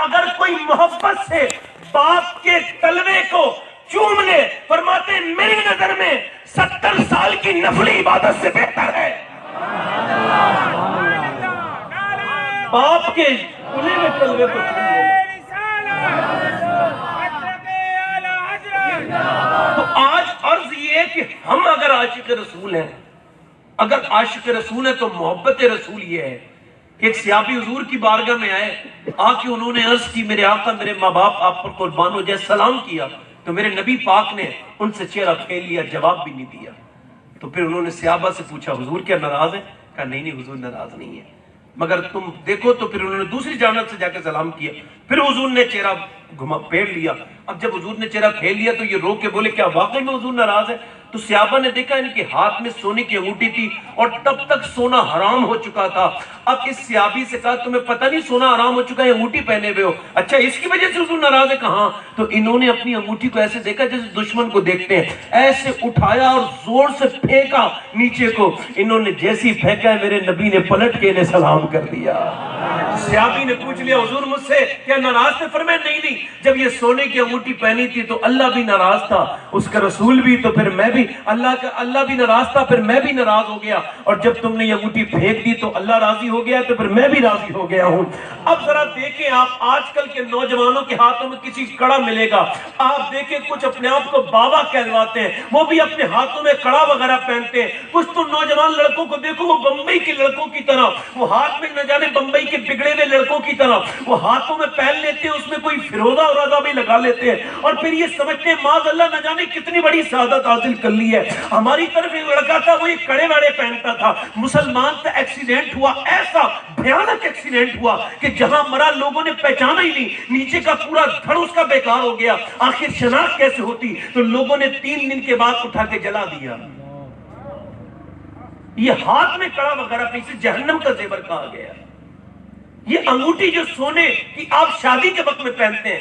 اگر کوئی محبت سے باپ کے تلوے کو چوم لے، فرماتے ہیں میری نظر میں 70 سال کی نفلی عبادت سے بہتر ہے باپ کے کلے میں تلوے کو چوم لے۔ تو آج عرض یہ ہے کہ ہم اگر عاشق رسول ہیں، اگر عاشق رسول ہے تو محبت رسول یہ ہے کہ ایک صحابی حضور کی بارگاہ میں آئے، آ کے انہوں نے عرض کی میرے آقا میرے ماں باپ آپ پر قربان ہو جائے، سلام کیا تو میرے نبی پاک نے ان سے چہرہ پھیر لیا، جواب بھی نہیں دیا۔ تو پھر انہوں نے صحابہ سے پوچھا حضور کیا ناراض ہیں؟ کہا نہیں حضور ناراض نہیں ہے، مگر تم دیکھو۔ تو پھر انہوں نے دوسری جانب سے جا کے سلام کیا، پھر حضور نے چہرہ پھیر لیا۔ اب جب حضور نے چہرہ پھیر لیا تو یہ رو کے بولے کیا واقعی میں حضور ناراض ہے؟ تو صحابہ نے دیکھا ان کے ہاتھ میں سونے کی انگوٹھی تھی اور تب تک سونا حرام ہو چکا تھا۔ اب اس صحابی سے کہا تمہیں پتہ نہیں سونا حرام ہو چکا ہے، انگوٹھی پہنے ہوئے ہو، اچھا اس کی وجہ سے حضور ناراض ہے؟ کہاں؟ تو انہوں نے اپنی انگوٹھی کو ایسے دیکھا جیسے دشمن کو دیکھتے ہیں، ایسے اٹھایا اور زور سے پھینکا نیچے کو۔ انہوں نے جیسی پھینکا ہے میرے نبی نے پلٹ کے انہیں سلام کر دیا۔ صحابی نے پوچھ لیا حضور مجھ سے کیا ناراض تھے؟ فرمایا نہیں، جب یہ سونے کی انگوٹھی پہنی تھی تو اللہ بھی ناراض تھا، اس کا رسول بھی، تو پھر میں بھی اللہ بھی ناراض تھا، پھر میں بھی ناراض ہو گیا، اور جب تم نے یہ انگوٹھی پھینک دی تو اللہ راضی ہو گیا تو پھر میں بھی راضی ہو گیا ہوں۔ اب ذرا دیکھیں آپ آج کل کے نوجوانوں کے ہاتھوں میں کسی کڑا ملے گا، آپ دیکھیں کچھ اپنے آپ کو بابا کہلواتے ہیں، وہ بھی اپنے ہاتھوں میں کڑا وغیرہ پہنتے ہیں۔ کچھ تو نوجوان لڑکوں کو دیکھو وہ بمبئی کے لڑکوں کی طرح، وہ ہاتھ میں نہ جانے بمبئی کے بگڑے ہوئے لڑکوں کی طرح وہ ہاتھوں میں پہن لیتے ہیں، اس میں کوئی فیروزہ اور رضا بھی لگا لیتے ہیں، اور پھر یہ سمجھتے ہیں معاذ اللہ نہ جانے کتنی بڑی سعادت حاصل کر لی ہے۔ ہماری طرف ایک لڑکا تھا وہ یہ کڑے واڑے پہنتا تھا، مسلمان تھا، ایکسیڈنٹ ہوا، ایسا بھیانک ایکسیڈنٹ ہوا کہ جہاں مرا لوگوں نے پہچانا ہی نہیں، نیچے کا پورا دھڑ اس کا بیکار ہو گیا۔ آخر شناخت کیسے ہوتی؟ تو لوگوں نے 3 دن کے بعد اٹھا کے جلا دیا۔ یہ ہاتھ میں کڑا وغیرہ پہ اسے جہنم کا زیور کہا گیا۔ یہ انگوٹھی جو سونے کی آپ شادی کے وقت میں پہنتے ہیں،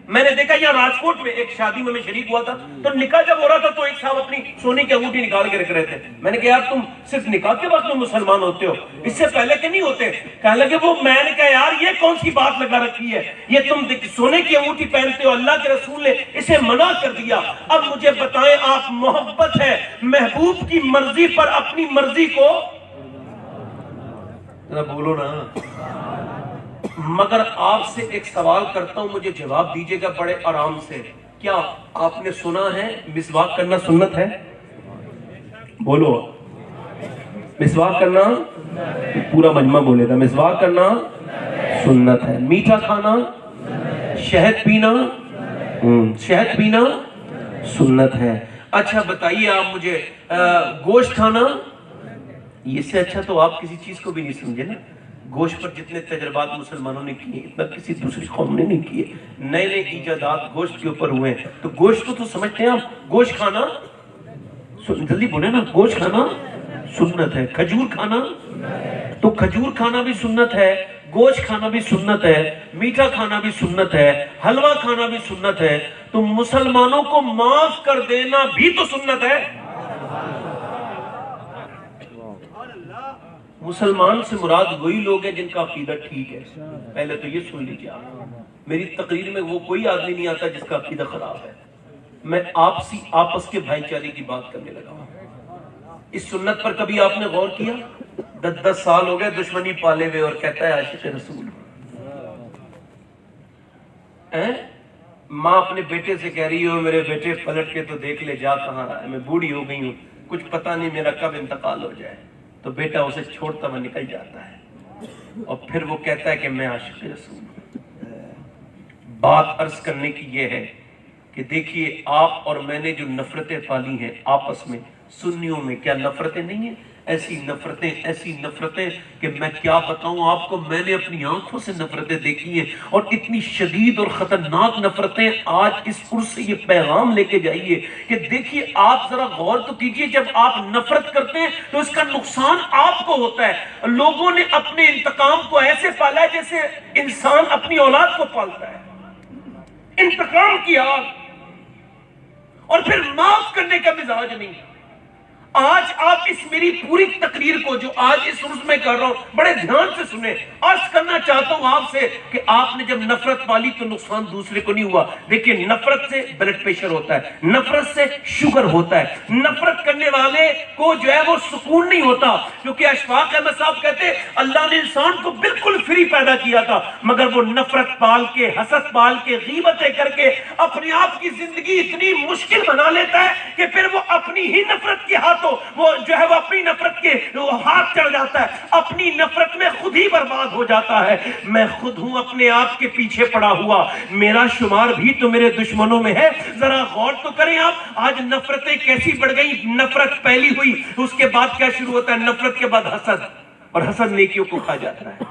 میں نے دیکھا یہاں راجکوٹ میں ایک شادی میں شریک ہوا تھا، تو نکاح جب ہو رہا تھا تو ایک صاحب اپنی سونے کی انگوٹھی نکال کے رکھ رہے تھے۔ میں نے کہا یار تم صرف نکاح کے وقت میں مسلمان ہوتے ہو، اس سے پہلے کہ نہیں ہوتے؟ کہنے لگے وہ، میں نے کہا یار یہ کون سی بات لگا رکھی ہے، یہ تم سونے کی انگوٹھی پہنتے ہو، اللہ کے رسول نے اسے منع کر دیا۔ اب مجھے بتائیں آپ محبت ہے محبوب کی مرضی پر اپنی مرضی کو، ذرا بولو نا، مگر آپ سے ایک سوال کرتا ہوں مجھے جواب دیجئے گا بڑے آرام سے، کیا آپ نے سنا ہے مسواک کرنا سنت ہے؟ بولو، مسواک کرنا، پورا مجمع بولے گا مسواک کرنا سنت ہے۔ میٹھا کھانا، شہد پینا، شہد پینا سنت ہے۔ اچھا بتائیے آپ مجھے گوشت کھانا، یہ سے اچھا تو آپ کسی چیز کو بھی نہیں سمجھے نا۔ گوشت پر جتنے تجربات مسلمانوں نے کیے اتنا کسی دوسری قوم نے نہیں کیے، نئے نئے ایجادات گوشت کے اوپر ہوئے ہیں، تو گوشت کو تو سمجھتے ہیں آپ۔ گوشت کھانا، جلدی بولے نا، گوشت کھانا سنت ہے۔ کھجور کھانا، تو کھجور کھانا بھی سنت ہے، گوشت کھانا بھی سنت ہے، میٹھا کھانا بھی سنت ہے، حلوہ کھانا بھی سنت ہے، تو مسلمانوں کو معاف کر دینا بھی تو سنت ہے۔ مسلمان سے مراد وہی لوگ ہیں جن کا عقیدہ ٹھیک ہے، پہلے تو یہ سن لیجیے آپ۔ میری تقریر میں وہ کوئی آدمی نہیں آتا جس کا عقیدہ خراب ہے، میں آپس کے بھائی چارے کی بات کرنے لگا ہوں۔ اس سنت پر کبھی آپ نے غور کیا؟ 10 سال ہو گئے دشمنی پالے ہوئے اور کہتا ہے عاشق رسول۔ ماں اپنے بیٹے سے کہہ رہی ہو میرے بیٹے پلٹ کے تو دیکھ لے جا کہاں رہا ہے، میں بوڑھی ہو گئی ہوں، کچھ پتہ نہیں میرا کب انتقال ہو جائے، تو بیٹا اسے چھوڑتا ہوا نکل جاتا ہے اور پھر وہ کہتا ہے کہ میں عاشق رسول ہوں۔ بات عرض کرنے کی یہ ہے کہ دیکھیے آپ اور میں نے جو نفرتیں پالی ہیں آپس میں، سنیوں میں کیا نفرتیں نہیں ہیں؟ ایسی نفرتیں کہ میں کیا بتاؤں آپ کو، میں نے اپنی آنکھوں سے نفرتیں دیکھی ہیں، اور اتنی شدید اور خطرناک نفرتیں۔ آج اس عرس سے یہ پیغام لے کے جائیے کہ دیکھیے آپ ذرا غور تو کیجئے، جب آپ نفرت کرتے ہیں تو اس کا نقصان آپ کو ہوتا ہے۔ لوگوں نے اپنے انتقام کو ایسے پالا ہے جیسے انسان اپنی اولاد کو پالتا ہے، انتقام کی آگ، اور پھر معاف کرنے کا مزاج نہیں۔ آج آپ اس میری پوری تقریر کو جو آج اس عرض میں کر رہا ہوں بڑے دھیان سے سنیں. عرض کرنا چاہتا ہوں آپ سے کہ آپ نے جب نفرت پالی تو نقصان دوسرے کو نہیں ہوا. دیکھیں نفرت سے بلڈ پریشر ہوتا ہے, نفرت سے شوگر ہوتا ہے, نفرت کرنے والے کو جو ہے وہ سکون نہیں ہوتا. کیونکہ اشفاق احمد صاحب کہتے ہیں اللہ نے انسان کو بالکل فری پیدا کیا تھا, مگر وہ نفرت پال کے, حسد پال کے, غیبتیں کر کے اپنے آپ کی زندگی اتنی مشکل بنا لیتا ہے کہ پھر وہ اپنی ہی نفرت کے ہاتھوں وہ جو ہے وہ اپنی نفرت کے ہاتھ چڑھ جاتا ہے, اپنی نفرت میں خود ہی برباد ہو جاتا ہے. میں خود ہوں اپنے آپ کے پیچھے پڑا ہوا, میرا شمار بھی تو میرے دشمنوں میں ہے. ذرا غور تو کریں آپ, آج نفرتیں کیسی بڑھ گئی. نفرت پہلی ہوئی, اس کے بعد کیا شروع ہوتا ہے؟ نفرت کے بعد حسد, اور حسد نیکیوں کو کھا جاتا ہے.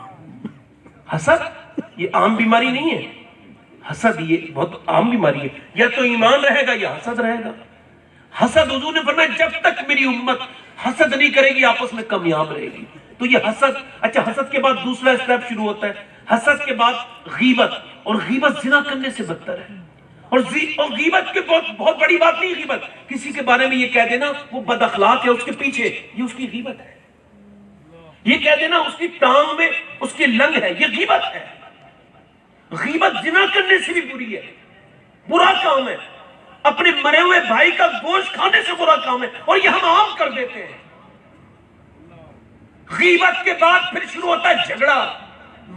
حسد یہ عام بیماری نہیں ہے, حسد یہ بہت عام بیماری ہے. یا تو ایمان رہے گا یا حسد رہے گا. حسد حضور نے فرمایا جب تک میری امت حسد نہیں کرے گی آپس میں کامیاب رہے گی. تو یہ حسد. اچھا, حسد کے بعد دوسرا اسٹیپ شروع ہوتا ہے. حسد کے بعد غیبت, اور غیبت زنا کرنے سے بدتر ہے. اور غیبت کے بہت بڑی بات نہیں غیبت, کسی کے بارے میں یہ کہہ دینا وہ بد اخلاق ہے, اس کے پیچھے یہ اس کی غیبت ہے. یہ کہہ دینا اس کی ٹانگ میں اس کی لنگ ہے, یہ غیبت ہے. غیبت زنا کرنے سے بھی بری ہے, برا کام ہے. اپنے مرے ہوئے بھائی کا گوشت کھانے سے برا کام ہے, اور یہ ہم عام کر دیتے ہیں. غیبت کے بعد پھر شروع ہوتا ہے جھگڑا,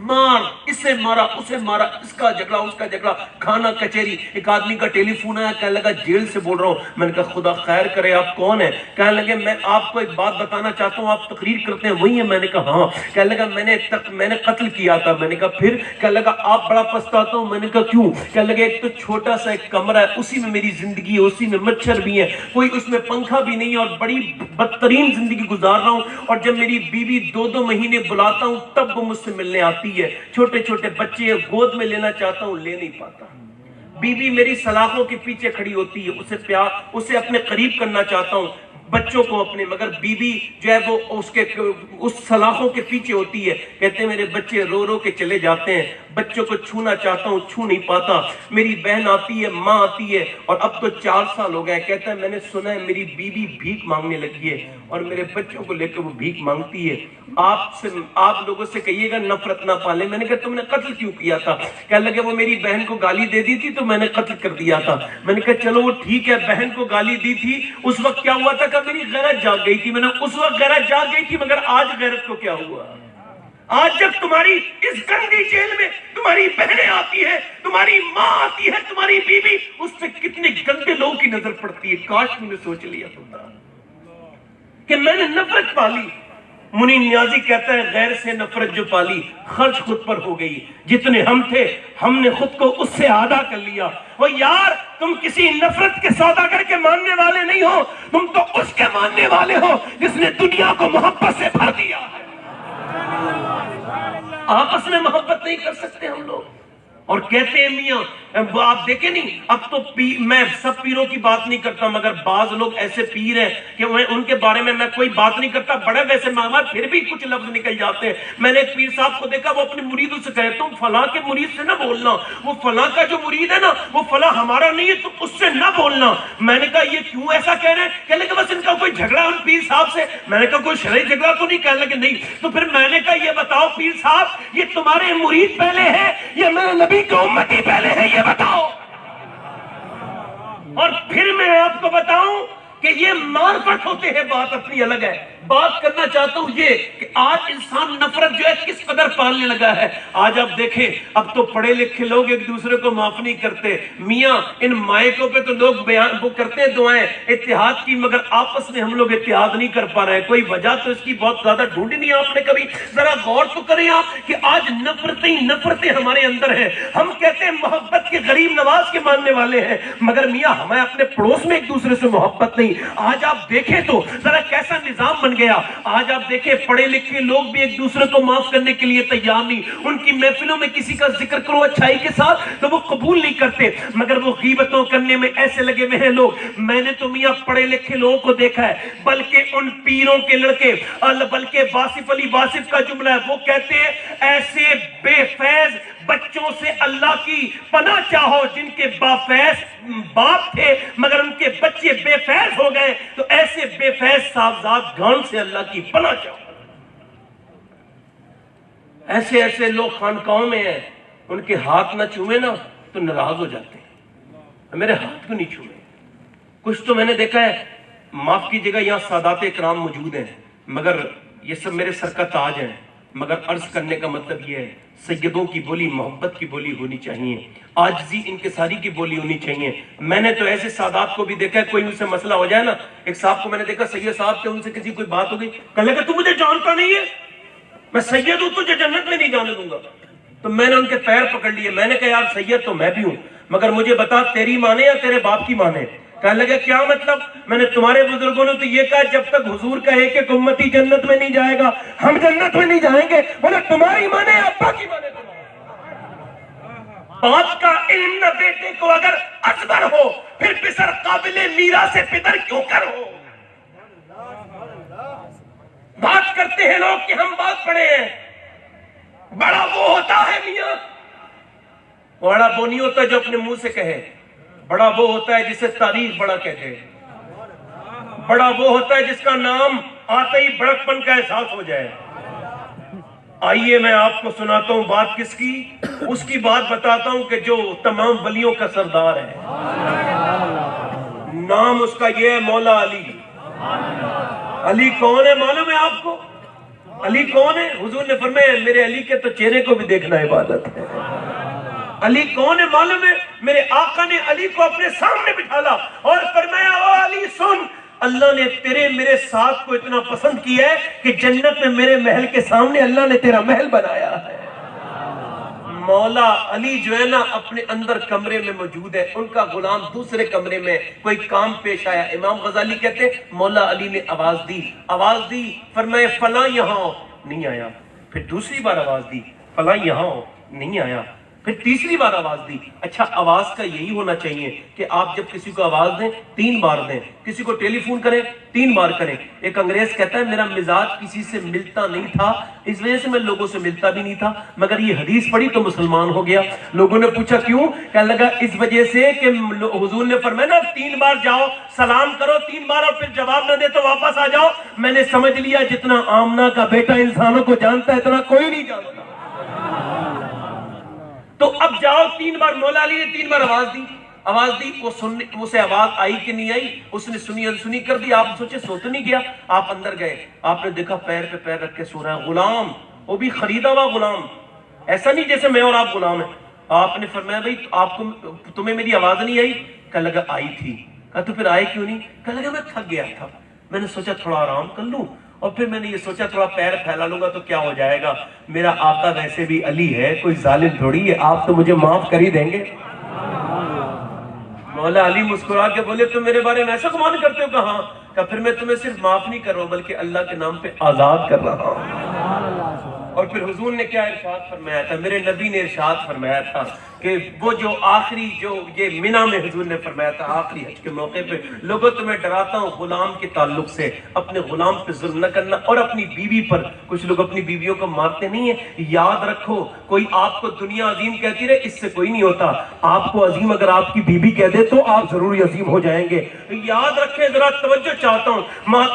مار, اسے مارا, اسے مارا, اس کا جھگڑا, اس کا جھگڑا, کھانا کچہری. ایک آدمی کا ٹیلی فون آیا, کہنے لگا جیل سے بول رہا ہوں. میں نے کہا خدا خیر کرے, آپ کون ہیں؟ کہنے لگے میں آپ کو ایک بات بتانا چاہتا ہوں, آپ تقریر کرتے ہیں وہی ہیں؟ میں نے کہا ہاں. کہنے لگا میں نے قتل کیا تھا. میں نے کہا پھر؟ کہنے لگا آپ بڑا پچھتاتا ہوں. میں نے کہا کیوں؟ کہنے لگا ایک تو چھوٹا سا ایک کمرہ ہے, اسی میں میری زندگی ہے, اسی میں مچھر بھی ہے, کوئی اس میں پنکھا بھی نہیں ہے, اور بڑی بدترین زندگی گزار رہا ہوں. اور جب میری بیوی 2 مہینے بلاتا ہوں تب وہ مجھ سے ملنے آتی ہے. چھوٹے چھوٹے بچے گود میں لینا چاہتا ہوں, لے نہیں پاتا. بیوی میری سلاخوں کے پیچھے کھڑی ہوتی ہے, اسے اپنے قریب کرنا چاہتا ہوں, بچوں کو اپنے, مگر بیوی جو ہے وہ اس سلاخوں کے پیچھے ہوتی ہے. کہتے ہیں میرے بچے رو رو کے چلے جاتے ہیں, بچوں کو چھونا چاہتا ہوں, چھو نہیں پاتا. میری بہن آتی ہے, ماں آتی ہے, اور اب تو 4 سال ہو گئے. کہتا ہے میں نے سنا ہے میری بیوی بھیک مانگنے لگی ہے, اور میرے بچوں کو لے کے وہ بھیک مانگتی ہے. آپ لوگوں سے کہیے گا نفرت نہ پالیں. میں نے کہا تم نے قتل کیوں کیا تھا؟ کہنے لگے وہ میری بہن کو گالی دے دی تھی تو میں نے قتل کر دیا تھا. میں نے کہا چلو وہ ٹھیک ہے, بہن کو گالی دی تھی, اس وقت کیا ہوا تھا کہ میری غیرت جاگ گئی تھی. میں نے اس وقت غیرت جاگ گئی تھی, مگر آج غیرت کو کیا ہوا؟ آج جب تمہاری اس گندی جیل میں تمہاری بہنیں آتی ہے, تمہاری ماں آتی ہے, تمہاری بیوی, اس سے کتنے گندے لوگوں کی نظر پڑتی ہے. کاش تم نے سوچ لیا ہوتا کہ میں نے نفرت پالی. منی نیازی کہتا ہے غیر سے نفرت جو پالی خرچ خود پر ہو گئی. جتنے ہم تھے ہم نے خود کو اس سے آدھا کر لیا. وہ یار تم کسی نفرت کے سوداگر کے ماننے والے نہیں ہو, تم تو اس کے ماننے والے ہو جس نے دنیا کو محبت سے بھر دیا ہے. آپس میں محبت نہیں کر سکتے ہم لوگ, اور کہتے ہیں میاں آپ دیکھیں نہیں, اب تو میں سب پیروں کی بات نہیں کرتا, مگر بعض لوگ ایسے پیر ہیں کہ ان کے بارے میں کوئی بات نہیں کرتا, بڑے ویسے ماما پھر بھی کچھ لفظ نکل جاتے ہیں. میں نے ایک پیر صاحب کو دیکھا, وہ اپنے مریدوں سے کہے تم فلاں کے مرید سے نہ بولنا, وہ فلاں کا جو مرید ہے نا وہ فلاں ہمارا نہیں ہے, تم اس سے نہ بولنا. میں نے کہا یہ کیوں ایسا کہہ رہے ہیں؟ کہنے لگے بس ان کا کوئی جھگڑا ان پیر صاحب سے. میں نے کہا کوئی شرعی جھگڑا تو نہیں؟ کہنے لگے نہیں. تو پھر میں نے کہا یہ بتاؤ پیر صاحب, یہ تمہارے مرید پہلے ہے یا میرے نبی کے امتی پہلے ہے, یہ بتاؤ. اور پھر میں آپ کو بتاؤں کہ یہ معرفت ہوتے ہیں, بات اپنی الگ ہے. بات کرنا چاہتا ہوں یہ کہ آج انسان نفرت جو ہے کس قدر پالنے لگا ہے. آج آپ دیکھیں, اب تو پڑھے لکھے لوگ ایک دوسرے کو معاف نہیں کرتے. میاں ان مائکوں پہ تو لوگ وہ کرتے ہیں دعائیں اتحاد کی, مگر آپس میں ہم لوگ اتحاد نہیں کر پا رہے ہیں. کوئی وجہ تو اس کی بہت زیادہ ڈھونڈی نہیں آپ نے کبھی. ذرا غور تو کریں آپ کہ آج نفرتیں ہمارے اندر ہیں. ہم کہتے ہیں محبت کے غریب نواز کے ماننے والے ہیں, مگر میاں ہمیں اپنے پڑوس میں ایک دوسرے سے محبت نہیں. آج آپ دیکھیں تو ذرا کیسا نظام بن گیا. آج آپ دیکھیں پڑھے لکھے لوگ بھی ایک دوسرے کو معاف کرنے کے لیے تیار نہیں. ان کی محفلوں میں کسی کا ذکر کرو اچھائی کے ساتھ تو وہ قبول نہیں کرتے, مگر وہ غیبتوں کرنے میں ایسے لگے ہوئے ہیں لوگ. میں نے تو میاں پڑھے لکھے لوگوں کو دیکھا ہے, بلکہ ان پیروں کے لڑکے, بلکہ واصف علی واصف کا جملہ ہے, وہ کہتے ہیں ایسے بے فیض بچوں سے اللہ کی پناہ چاہو جن کے بافیض باپ تھے مگر ان کے بچے بے فیض ہو گئے، تو ایسے بے فیض صاحبزاد گان سے اللہ کی پناہ چاہو۔ ایسے ایسے لوگ خانقاہوں میں ہیں، ان کے ہاتھ نہ چومے نا تو ناراض ہو جاتے ہیں، میرے ہاتھ کو نہیں چومے۔ کچھ تو میں نے دیکھا ہے، معاف کیجیے گا یہاں سادات اکرام موجود ہیں مگر یہ سب میرے سر کا تاج ہیں، مگر عرض کرنے کا مطلب یہ ہے سیدوں کی بولی محبت کی بولی ہونی چاہیے، عاجزی انکساری کی بولی ہونی چاہیے۔ میں نے تو ایسے سادات کو بھی دیکھا ہے، کوئی ان سے مسئلہ ہو جائے نا، ایک صاحب کو میں نے دیکھا سید صاحب تھے، ان سے کسی کوئی بات ہو گئی، کہنے لگا تو مجھے جانتا نہیں ہے، میں سید ہوں، تجھے جنت میں نہیں جانے دوں گا۔ تو میں نے ان کے پیر پکڑ لیے، میں نے کہا یار سید تو میں بھی ہوں مگر مجھے بتا تیری مانے یا تیرے باپ کی مانے؟ کہنے لگے کیا مطلب؟ میں نے تمہارے بزرگوں نے تو یہ کہا جب تک حضور کہے کہ امتی جنت میں نہیں جائے گا ہم جنت میں نہیں جائیں گے، بولے تمہاری مانے یا ابا کی مانے؟ باپ کا علم نہ بیٹے کو اگر اصغر ہو پھر پسر قابل میراث سے پدر کیوں کر ہو؟ بات کرتے ہیں لوگ کہ ہم بات پڑھے ہیں، بڑا وہ ہوتا ہے میاں، بڑا وہ نہیں ہوتا جو اپنے منہ سے کہے، بڑا وہ ہوتا ہے جسے تاریخ بڑا کہتے ہیں، بڑا وہ ہوتا ہے جس کا نام آتے ہی بڑک پن کا احساس ہو جائے۔ آئیے میں آپ کو سناتا ہوں بات کس کی، اس کی بات بتاتا ہوں کہ جو تمام ولیوں کا سردار ہے، نام اس کا یہ ہے مولا علی۔ علی کون ہے معلوم ہے آپ کو؟ علی کون ہے؟ حضور نے فرمایا میرے علی کے تو چہرے کو بھی دیکھنا عبادت ہے۔ علی کون ہے معلوم ہے؟ میرے آقا نے علی کو اپنے سامنے بٹھالا اور فرمایا او علی سن، اللہ نے تیرے میرے ساتھ کو اتنا پسند کیا ہے کہ جنت میں میرے محل کے سامنے اللہ نے تیرا محل بنایا ہے۔ مولا علی جو ہے نا اپنے اندر کمرے میں موجود ہے، ان کا غلام دوسرے کمرے میں کوئی کام پیش آیا، امام غزالی کہتے ہیں مولا علی نے آواز دی فرمائے فلاں یہاں نہیں آیا، پھر دوسری بار آواز دی فلاں یہاں نہیں آیا، پھر تیسری بار آواز دی۔ اچھا آواز کا یہی ہونا چاہیے کہ آپ جب کسی کو آواز دیں 3 بار دیں، کسی کو ٹیلی فون کریں 3 بار کریں۔ ایک انگریز کہتا ہے میرا مزاج کسی سے ملتا نہیں تھا اس وجہ سے میں لوگوں سے ملتا بھی نہیں تھا، مگر یہ حدیث پڑھی تو مسلمان ہو گیا۔ لوگوں نے پوچھا کیوں؟ کہنے لگا اس وجہ سے کہ حضور نے فرمایا نا 3 بار جاؤ سلام کرو 3 بار اور پھر جواب نہ دے تو واپس آ جاؤ، میں نے سمجھ لیا جتنا آمنہ کا بیٹا انسانوں کو جانتا ہے اتنا کوئی نہیں جانتا۔ تو اب جاؤ 3 بار، مولا علی نے 3 بار آواز دی، وہ سے آواز آئی کہ نہیں آئی، اس نے سنی کر دی، آپ سوچے سو تو نہیں گیا، آپ اندر گئے، آپ نے دیکھا پیر پہ پیر رکھ کے سو رہا ہے غلام، وہ بھی خریدا ہوا غلام، ایسا نہیں جیسے میں اور آپ غلام ہیں۔ آپ نے فرمایا بھائی تمہیں میری آواز نہیں آئی؟ کہنے لگا آئی تھی۔ کہا تو پھر آئے کیوں نہیں؟ کہنے لگا میں تھک گیا تھا، میں نے سوچا تھوڑا آرام کر لوں، اور پھر میں نے یہ سوچا تھوڑا پیر پھیلا لوں گا تو کیا ہو جائے گا، میرا آقا ویسے بھی علی ہے، کوئی ظالم تھوڑی ہے، آپ تو مجھے معاف کر ہی دیں گے۔ مولا علی مسکرا کے بولے تم میرے بارے میں ایسا گمان کرتے ہو؟ کہاں؟ کہ پھر میں تمہیں صرف معاف نہیں کر رہا ہوں بلکہ اللہ کے نام پہ آزاد کر رہا ہوں۔ اور پھر حضور نے کیا ارشاد فرمایا تھا؟ میرے نبی نے ارشاد فرمایا تھا کہ وہ جو آخری جو یہ منہ میں حضور نے فرمایا تھا آخری حج کے موقع پہ، لوگوں تمہیں ڈراتا ہوں غلام کے تعلق سے، اپنے غلام پہ ظلم نہ کرنا، اور اپنی بیوی پر، کچھ لوگ اپنی بیویوں کو مارتے نہیں ہیں، یاد رکھو کوئی آپ کو دنیا عظیم کہتی رہے اس سے کوئی نہیں ہوتا، آپ کو عظیم اگر آپ کی بیوی کہہ دے تو آپ ضرور عظیم ہو جائیں گے۔ یاد رکھیں، ذرا توجہ چاہتا ہوں،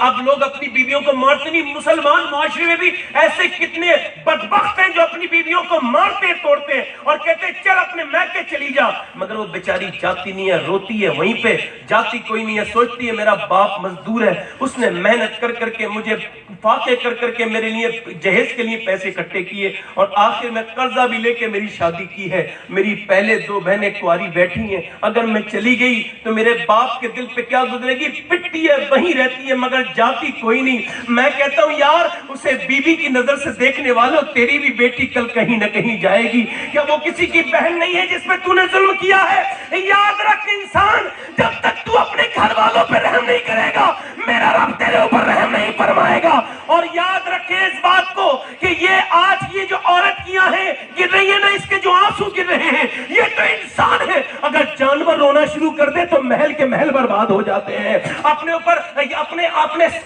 اب لوگ اپنی بیویوں کو مارتے نہیں، مسلمان معاشرے میں بھی ایسے کتنے بدبخت ہیں جو اپنی بیویوں کو مارتے توڑتے ہیں اور کہتے ہیں چل اپنے میکے چلی جا، مگر وہ بیچاری جاتی نہیں ہے، روتی ہے، وہیں پہ جاتی کوئی نہیں ہے، سوچتی ہے میرا باپ مزدور ہے، اس نے محنت کر کر کے مجھے فاقے کر کر کے میرے لیے جہیز کے لیے پیسے اکٹھے کیے اور آخر میں قرضہ بھی لے کے میری شادی کی ہے، میری پہلے 2 بہنیں کنواری بیٹھی ہیں، اگر میں چلی گئی تو میرے باپ کے دل پہ کیا گزرے گی؟ پٹی ہے، وہیں رہتی ہے مگر جاتی کوئی نہیں۔ میں کہتا ہوں یار اسے بیوی کی نظر سے دیکھنے والوں، تیری بھی بیٹی کل کہیں نہ کہیں جائے گی، کیا وہ کسی کی بہن نہیں ہے جس میں تو نے ظلم کیا ہے؟ یاد رکھ انسان، جب تک تو اپنے گھر والوں پہ رحم نہیں کرے گا میرا رب تیرے اوپر رحم نہیں فرمائے گا۔ اور یاد رکھیں اس بات کو کہ یہ آج یہ جو عورت کیاں ہیں گر رہی ہے نا، اس کے جو آنسو گر رہے ہیں یہ تو انسان ہے، اگر جانور رونا شروع کر دے تو محل کے محل برباد ہو جاتے ہیں۔ اپنے اوپر اپنے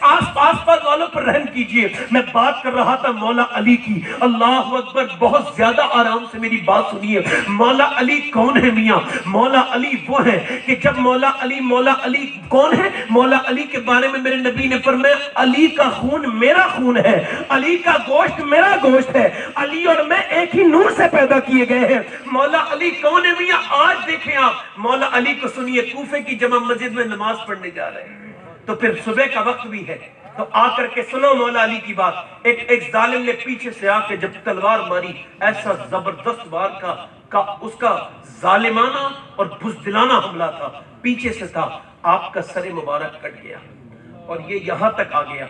آس پاس والوں پر رحم کیجئے، میں بات کر رہا تھا مولا علی کی، اللہ اکبر، بہت زیادہ آرام سے میری بات سنیے۔ مولا علی کون ہے میاں؟ مولا علی وہ ہے کہ جب مولا علی کون ہے؟ مولا علی کے بارے میں میرے نبی نے فرمایا علی کا خون میرا خون ہے، علی کا گوشت میرا گوشت ہے، علی اور میں ایک ہی نور سے پیدا کیے گئے ہیں۔ مولا علی کون ہے میاں؟ آج دیکھیں آپ مولا علی کو سنیے، کوفے کی جامع مسجد میں نماز پڑھنے جا رہے ہیں، تو پھر صبح کا وقت بھی ہے، تو آ کر کے سنو مولا علی کی بات۔ ایک ظالم نے پیچھے سے آ کے جب تلوار ماری، ایسا زبردست وار کا اس کا ظالمانہ اور بزدلانہ حملہ تھا، پیچھے سے تھا، آپ کا سر مبارک کٹ گیا اور یہ یہاں تک آ گیا۔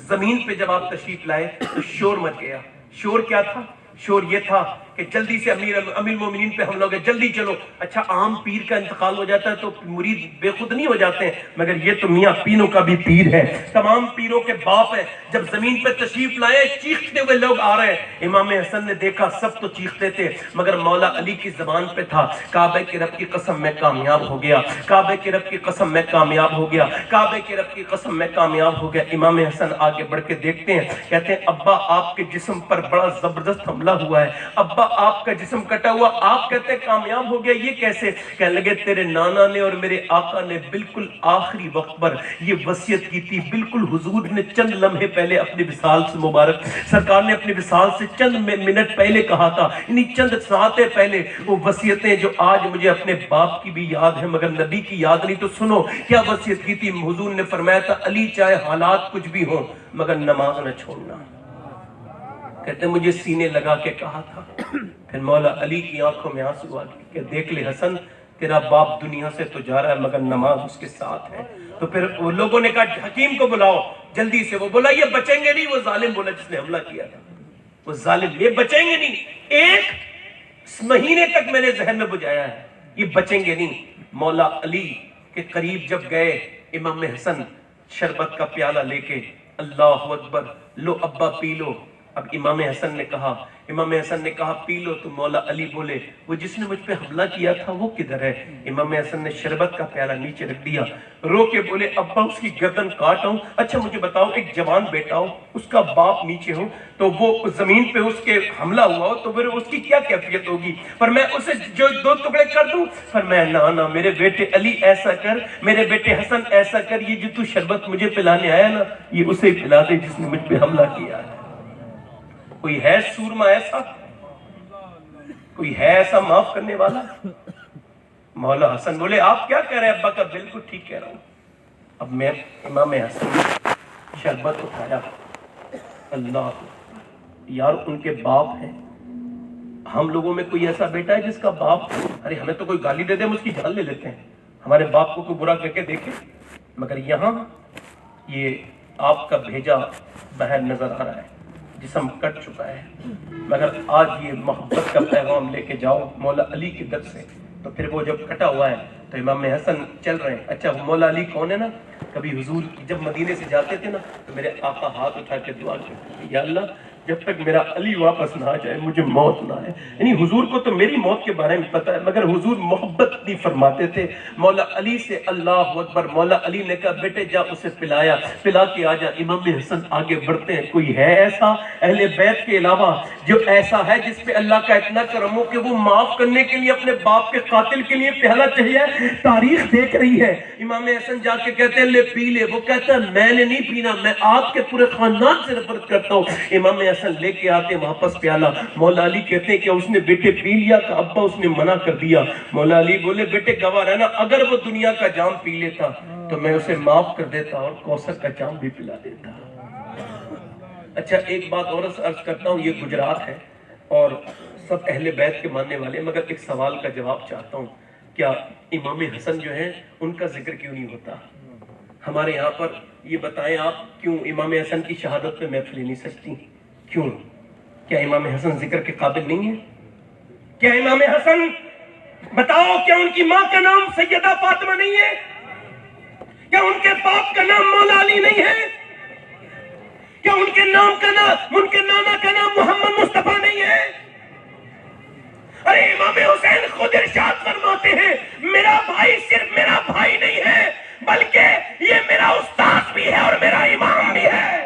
زمین پہ جب آپ تشریف لائے تو شور مچ گیا۔ شور کیا تھا؟ شور یہ تھا کہ جلدی سے امیر المومنین پہ حملہ ہو گیا، جلدی چلو۔ اچھا، عام پیر کا انتقال ہو جاتا ہے تو مرید بے خود نہیں ہو جاتے ہیں، مگر یہ تو میاں پیروں کا بھی پیر ہے، تمام پیروں کے باپ ہے۔ جب زمین پہ تشریف لائے، چیختے ہوئے لوگ آ رہے ہیں۔ امام حسن نے دیکھا سب تو چیختے تھے، مگر مولا علی کی زبان پہ تھا کعبہ کے رب کی قسم میں کامیاب ہو گیا، کعبہ کے رب کی قسم میں کامیاب ہو گیا، کعبہ کے رب کی قسم میں کامیاب ہو گیا۔ امام حسن آگے بڑھ کے دیکھتے ہیں، کہتے ہیں ابا آپ کے جسم پر بڑا زبردست حملہ ہوا ہے، ابا آپ کا جسم کٹا ہوا، آپ کہتے ہیں کامیاب ہو گیا، یہ کیسے؟ کہنے لگے تیرے نانا نے اور میرے آقا نے بالکل آخری وقت پر یہ وصیت کی تھی، بالکل حضور نے چند لمحے پہلے اپنے وصال سے مبارک سرکار نے اپنے وصال سے چند منٹ پہلے کہا تھا، یعنی چند ساعتیں پہلے، وہ وصیتیں جو آج مجھے اپنے باپ کی بھی یاد ہے مگر نبی کی یاد نہیں۔ تو سنو کیا وصیت کی تھی۔ حضور نے فرمایا تھا علی چاہے حالات کچھ بھی ہوں مگر نماز نہ چھوڑنا۔ کہتے ہیں مجھے سینے لگا کے کہا تھا۔ پھر مولا علی کی آنکھوں میں آنسو آ گئے کہ دیکھ لے حسن، تیرا باپ دنیا سے تو جا رہا ہے مگر نماز اس کے ساتھ ہے۔ تو پھر وہ لوگوں نے کہا حکیم کو بلاؤ جلدی سے۔ وہ بولا یہ بچیں گے نہیں، وہ ظالم بولا جس نے حملہ کیا تھا، وہ ظالم، یہ بچیں گے نہیں، ایک مہینے تک میں نے ذہن میں بجھایا ہے یہ بچیں گے نہیں۔ مولا علی کے قریب جب گئے، امام حسن شربت کا پیالہ لے کے، اللہ اکبر، لو ابا پی لو۔ اب امام حسن نے کہا پی لو، تو مولا علی بولے وہ جس نے مجھ پہ حملہ کیا تھا وہ کدھر ہے؟ امام حسن نے شربت کا پیالہ نیچے رکھ دیا، رو کے بولے ابا اس کی گردن کاٹ آؤں۔ اچھا مجھے بتاؤ، ایک جوان بیٹا ہو، اس کا باپ نیچے ہو، تو وہ زمین پہ اس کے حملہ ہوا ہو تو پھر اس کی کیا کیفیت ہوگی؟ پر میں اسے جو دو ٹکڑے کر دوں؟ پر میں نا میرے بیٹے علی ایسا کر، میرے بیٹے حسن ایسا کر، یہ جو تو شربت مجھے پلانے آیا نا یہ اسے پلا دے جس نے مجھ پہ حملہ کیا ہے۔ کوئی ہے سورما ایسا؟ کوئی ہے ایسا معاف کرنے والا؟ مولا حسن بولے آپ کیا کہہ رہے ہیں؟ ابا کا بالکل ٹھیک کہہ رہا ہوں۔ اب میں امام حسن نے شربت اٹھایا، اللہ یار ان کے باپ ہیں، ہم لوگوں میں کوئی ایسا بیٹا ہے جس کا باپ، ارے ہمیں تو کوئی گالی دے دے ہم اس کی جان لے لیتے ہیں، ہمارے باپ کو کوئی برا کر کے دیکھے، مگر یہاں یہ آپ کا بھیجا بہر نظر آ رہا ہے، جسم کٹ چکا ہے، مگر آج یہ محبت کا پیغام لے کے جاؤ مولا علی کی در سے۔ تو پھر وہ جب کٹا ہوا ہے تو امام حسن چل رہے ہیں۔ اچھا مولا علی کون ہے نا، کبھی حضور جب مدینے سے جاتے تھے نا تو میرے آقا ہاتھ اٹھا کے دعا کرتے یا اللہ جب تک میرا علی واپس نہ آ جائے مجھے موت نہ آئے۔ یعنی حضور کو تو میری موت کے بارے میں پتہ ہے مگر حضور محبت نہیں فرماتے تھے مولا علی سے۔ اللہ اکبر، مولا علی نے کہا بیٹے جا اسے پلا کے آ جا۔ امام حسن آگے بڑھتے ہیں، کوئی ہے ایسا اہل بیت کے علاوہ جو ایسا ہے جس پہ اللہ کا اتنا کرم ہو کہ وہ معاف کرنے کے لیے اپنے باپ کے قاتل کے لیے پیالہ چاہیے؟ تاریخ دیکھ رہی ہے۔ امام حسن جا کے کہتے ہیں لے پی لے، وہ کہتا ہے میں نے نہیں پینا، میں آپ کے پورے خاندان سے نفرت کرتا ہوں۔ امام حسن لے کے آتے واپس پیالہ، مولا علی کہتے ہیں کہ اس نے بیٹے پی لیا کہ ابا اس نے منع کر دیا؟ مولا علی بولے بیٹے گواہ رہنا، اگر وہ دنیا کا جام پی لیتا تو میں اسے معاف کر دیتا اور کوثر کا جام بھی پلا دیتا۔ اچھا ایک بات اور عرض کرتا ہوں، یہ گجرات ہے اور سب اہل بیت کے ماننے والے، مگر ایک سوال کا جواب چاہتا ہوں، کیا امام حسن جو ہیں ان کا ذکر کیوں نہیں ہوتا ہمارے یہاں پر؟ یہ بتائیں آپ کیوں امام حسن کی شہادت پہ محفلیں نہیں سجتی؟ کیوں؟ کیا امام حسن ذکر کے قابل نہیں ہے؟ کیا امام حسن، بتاؤ کیا ان کی ماں کا نام سیدہ فاطمہ نہیں ہے؟ کیا ان کے باپ کا نام مولا علی نہیں ہے؟ کیا ان کے نانا کا نام محمد مصطفیٰ نہیں ہے؟ ارے امام حسین خود ارشاد فرماتے ہیں میرا بھائی صرف میرا بھائی نہیں ہے بلکہ یہ میرا استاد بھی ہے اور میرا امام بھی ہے۔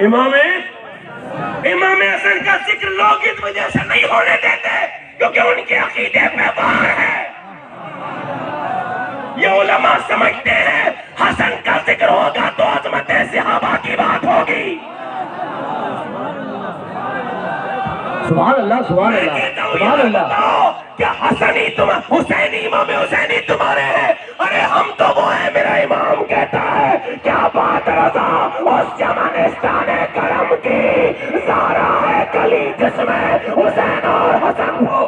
امام حسن کا ذکر لوگ اس وجہ سے نہیں ہونے دیتے کیونکہ ان کے عقیدے پہ بار ہے. یہ علماء سمجھتے ہیں حسن کا ذکر ہوگا تو عظمت صحابہ کی بات ہوگی. سبحان اللہ سبحان اللہ سبحان اللہ. کیا حسنی حسینی امام حسینی تمہارے ہیں؟ ارے ہم تو وہ ہیں. میرا امام کہتا ہے کیا بات رضا اس چمنستان کرم کی زہرا ہے کلی جس میں حسین اور حسن ہو.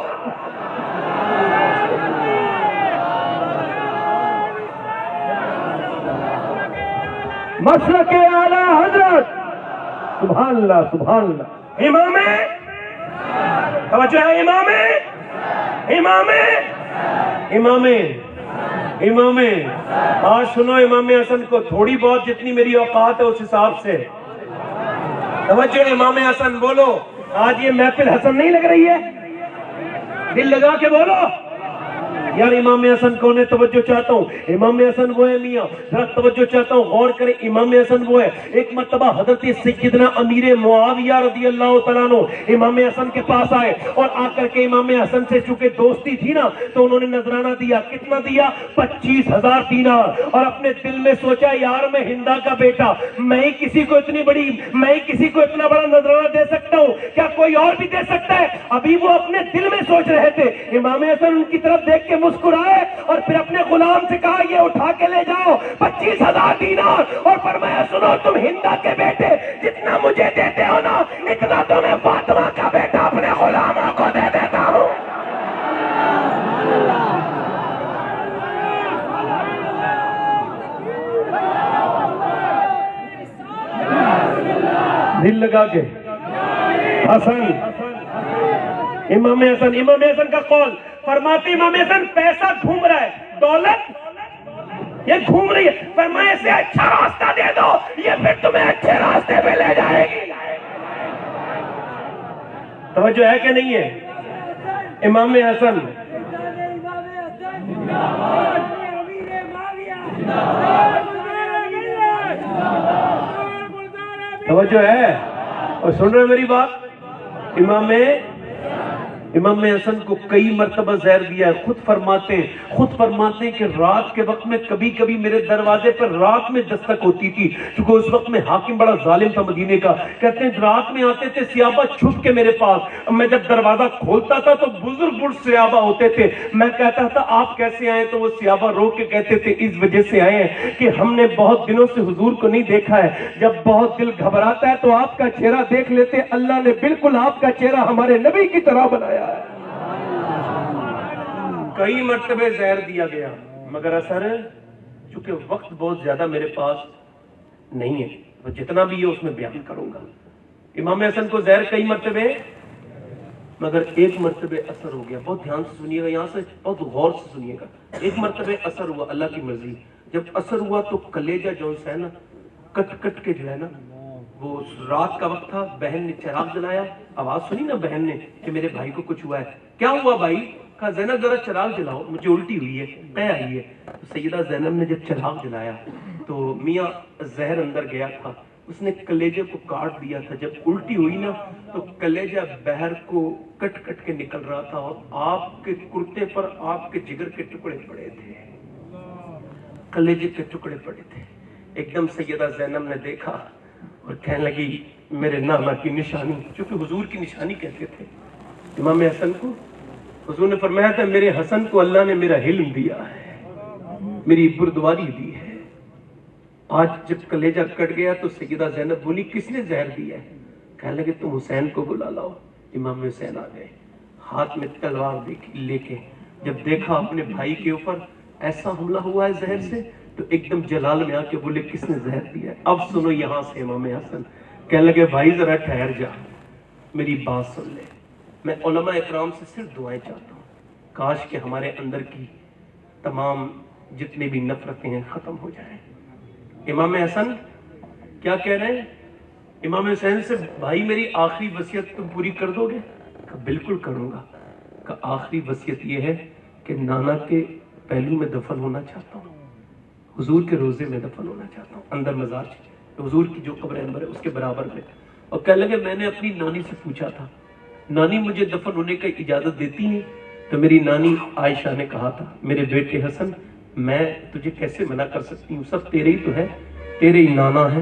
مسلک اعلی حضرت. سبحان اللہ سبحان اللہ. امام توجہ ہے. امام آج سنو امام حسن کو تھوڑی بہت جتنی میری اوقات ہے اس حساب سے توجہ. امام حسن بولو. آج یہ محفل حسن نہیں لگ رہی ہے؟ دل لگا کے بولو یار. امام حسن کون ہے؟ توجہ چاہتا ہوں. امام حسن وہ ہے میاں ذرا توجہ چاہتا ہوں غور کریں. امام حسن وہ ہے ایک مرتبہ حضرت سیدنا امیر معاویہ رضی اللہ تعالیٰ عنہ امام حسن کے پاس آئے اور آ کر کے امام حسن سے چونکہ دوستی تھی نا تو انہوں نے نذرانہ دیا. کتنا دیا؟ 25,000 دینار. اور اپنے دل میں سوچا یار میں ہندا کا بیٹا میں کسی کو اتنا بڑا نذرانہ دے سکتا ہوں کیا کوئی اور بھی دے سکتا ہے؟ ابھی وہ اپنے دل میں سوچ رہے تھے. امام حسن ان کی طرف دیکھ کے مسکرائے اور پھر اپنے غلام سے کہا یہ اٹھا کے لے جاؤ 25,000 دینار. اور فرمایا سنو تم ہندا کے بیٹے جتنا مجھے دیتے ہو نا اتنا تو میں فاطمہ کا بیٹا اپنے غلاموں کو دے دیتا ہوں. دل لگا کے حسن امام حسن کا قول فرماتے امام حسن پیسہ گھوم رہا ہے دولت یہ گھوم رہی ہے. فرمایا اسے اچھا راستہ دے دو یہ پھر تمہیں اچھے راستے پہ لے جائے گی. توجہ ہے کہ نہیں ہے؟ امام حسن توجہ ہے اور سن رہے میری بات. امام حسن کو کئی مرتبہ زہر دیا ہے. خود فرماتے ہیں کہ رات کے وقت میں کبھی کبھی میرے دروازے پر رات میں دستک ہوتی تھی کیونکہ اس وقت میں حاکم بڑا ظالم تھا مدینے کا. کہتے ہیں رات میں آتے تھے صحابہ چھپ کے میرے پاس. میں جب دروازہ کھولتا تھا تو بزرگ صحابہ ہوتے تھے. میں کہتا تھا آپ کیسے آئے تو وہ صحابہ رو کے کہتے تھے اس وجہ سے آئے ہیں کہ ہم نے بہت دنوں سے حضور کو نہیں دیکھا ہے. جب بہت دل گھبراتا ہے تو آپ کا چہرہ دیکھ لیتے. اللہ نے بالکل آپ کا چہرہ ہمارے نبی کی طرح بنایا. کئی مرتبہ زہر دیا گیا مگر اثر چونکہ وقت بہت زیادہ میرے پاس نہیں ہے تو جتنا بھی ہے اس میں بیان کروں گا. امام حسن کو زہر کئی مرتبہ مگر ایک مرتبہ اثر ہو گیا. بہت دھیان سے سنیے گا یہاں سے بہت غور سے سنیے گا. ایک مرتبہ اثر ہوا اللہ کی مرضی. جب اثر ہوا تو کلیجہ جو ہے نا کٹ کے جو ہے نا وہ رات کا وقت تھا. بہن نے چراغ جلایا. آواز سنی نا بہن نے کہ میرے بھائی کو کچھ ہوا ہے. کیا ہوا بھائی؟ کہا زینب ذرا چراغ جلاؤ مجھے الٹی ہوئی ہے قے آئی ہے. سیدہ زینب نے جب چراغ جلایا تو میاں زہر اندر گیا تھا اس نے کلیجے کو کاٹ دیا تھا. جب الٹی ہوئی نا تو کلیجہ بہر کو کٹ کے نکل رہا تھا اور آپ کے کرتے پر آپ کے جگر کے ٹکڑے پڑے تھے. کلیجے کے ٹکڑے پڑے تھے. ایک دم سیدہ زینب نے دیکھا اور کہنے لگی میرے نانا کی نشانی چونکہ حضور کی نشانی کہتے تھے امام حسن کو. حضور نے فرمایا تھا میرے حسن کو اللہ نے میرا علم دیا ہے میری بردواری دی ہے. آج جب کلیجہ کٹ گیا تو سیدہ زینب بولی کس نے زہر دیا ہے؟ کہنے لگے تم حسین کو بلا لاؤ. امام حسین آ گئے ہاتھ میں تلوار لے کے. جب دیکھا اپنے بھائی کے اوپر ایسا حملہ ہوا ہے زہر سے تو ایک دم جلال میں آ کے بولے کس نے زہر دیا ہے؟ اب سنو یہاں سے امام حسن کہنے لگے بھائی ذرا ٹھہر جا میری بات سن لے. میں علماء اکرام سے صرف دعائیں چاہتا ہوں کاش کہ ہمارے اندر کی تمام جتنے بھی نفرتیں ہیں ختم ہو جائیں. امام حسن کیا کہہ رہے ہیں؟ امام حسین سے بھائی میری آخری وصیت تم پوری کر دو گے؟ کہ بالکل کروں گا. کہ آخری وصیت یہ ہے کہ نانا کے پہلو میں دفن ہونا چاہتا ہوں حضور کے روزے میں دفن ہونا چاہتا ہوں اندر مزار. حضور کی جو قبر انور ہے اس کے برابر میں، اور کہنے لگے میں نے اپنی نانی سے پوچھا تھا نانی مجھے دفن ہونے کا اجازت دیتی ہیں؟ تو میری نانی عائشہ نے کہا تھا میرے بیٹے حسن میں تجھے کیسے منع کر سکتی ہوں، سب تیرے ہی تو ہے، تیرے ہی نانا ہے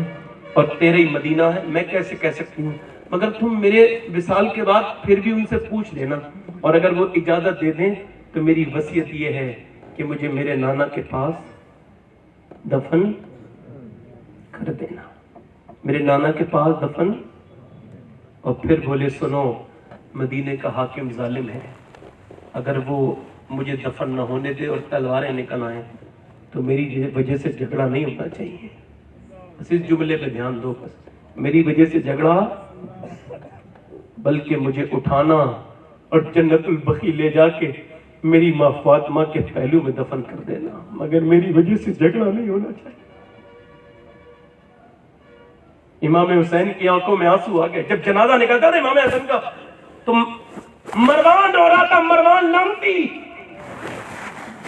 اور تیرے ہی مدینہ ہے، میں کیسے کہہ سکتی ہوں، مگر تم میرے وصال کے بعد پھر بھی ان سے پوچھ لینا، اور اگر وہ اجازت دے دیں تو میری وصیت یہ ہے کہ مجھے میرے نانا کے پاس دفن کر دینا، میرے نانا کے پاس دفن۔ اور پھر بولے سنو مدینے کا حاکم ظالم ہے، اگر وہ مجھے دفن نہ ہونے دے اور تلواریں نکل آئیں تو میری وجہ سے جھگڑا نہیں ہونا چاہیے، بس اس جملے پہ دھیان دو، بس میری وجہ سے جھگڑا بلکہ مجھے اٹھانا اور جنت البقیع لے جا کے میری ماں فاطمہ کے پہلو میں دفن کر دینا، مگر میری وجہ سے جھگڑا نہیں ہونا چاہیے۔ امام حسین کی آنکھوں میں آنسو آ گئے، جب جنازہ نکلتا تھا امام حسن کا تو مروان رو رہا تھا، مروان لانتی،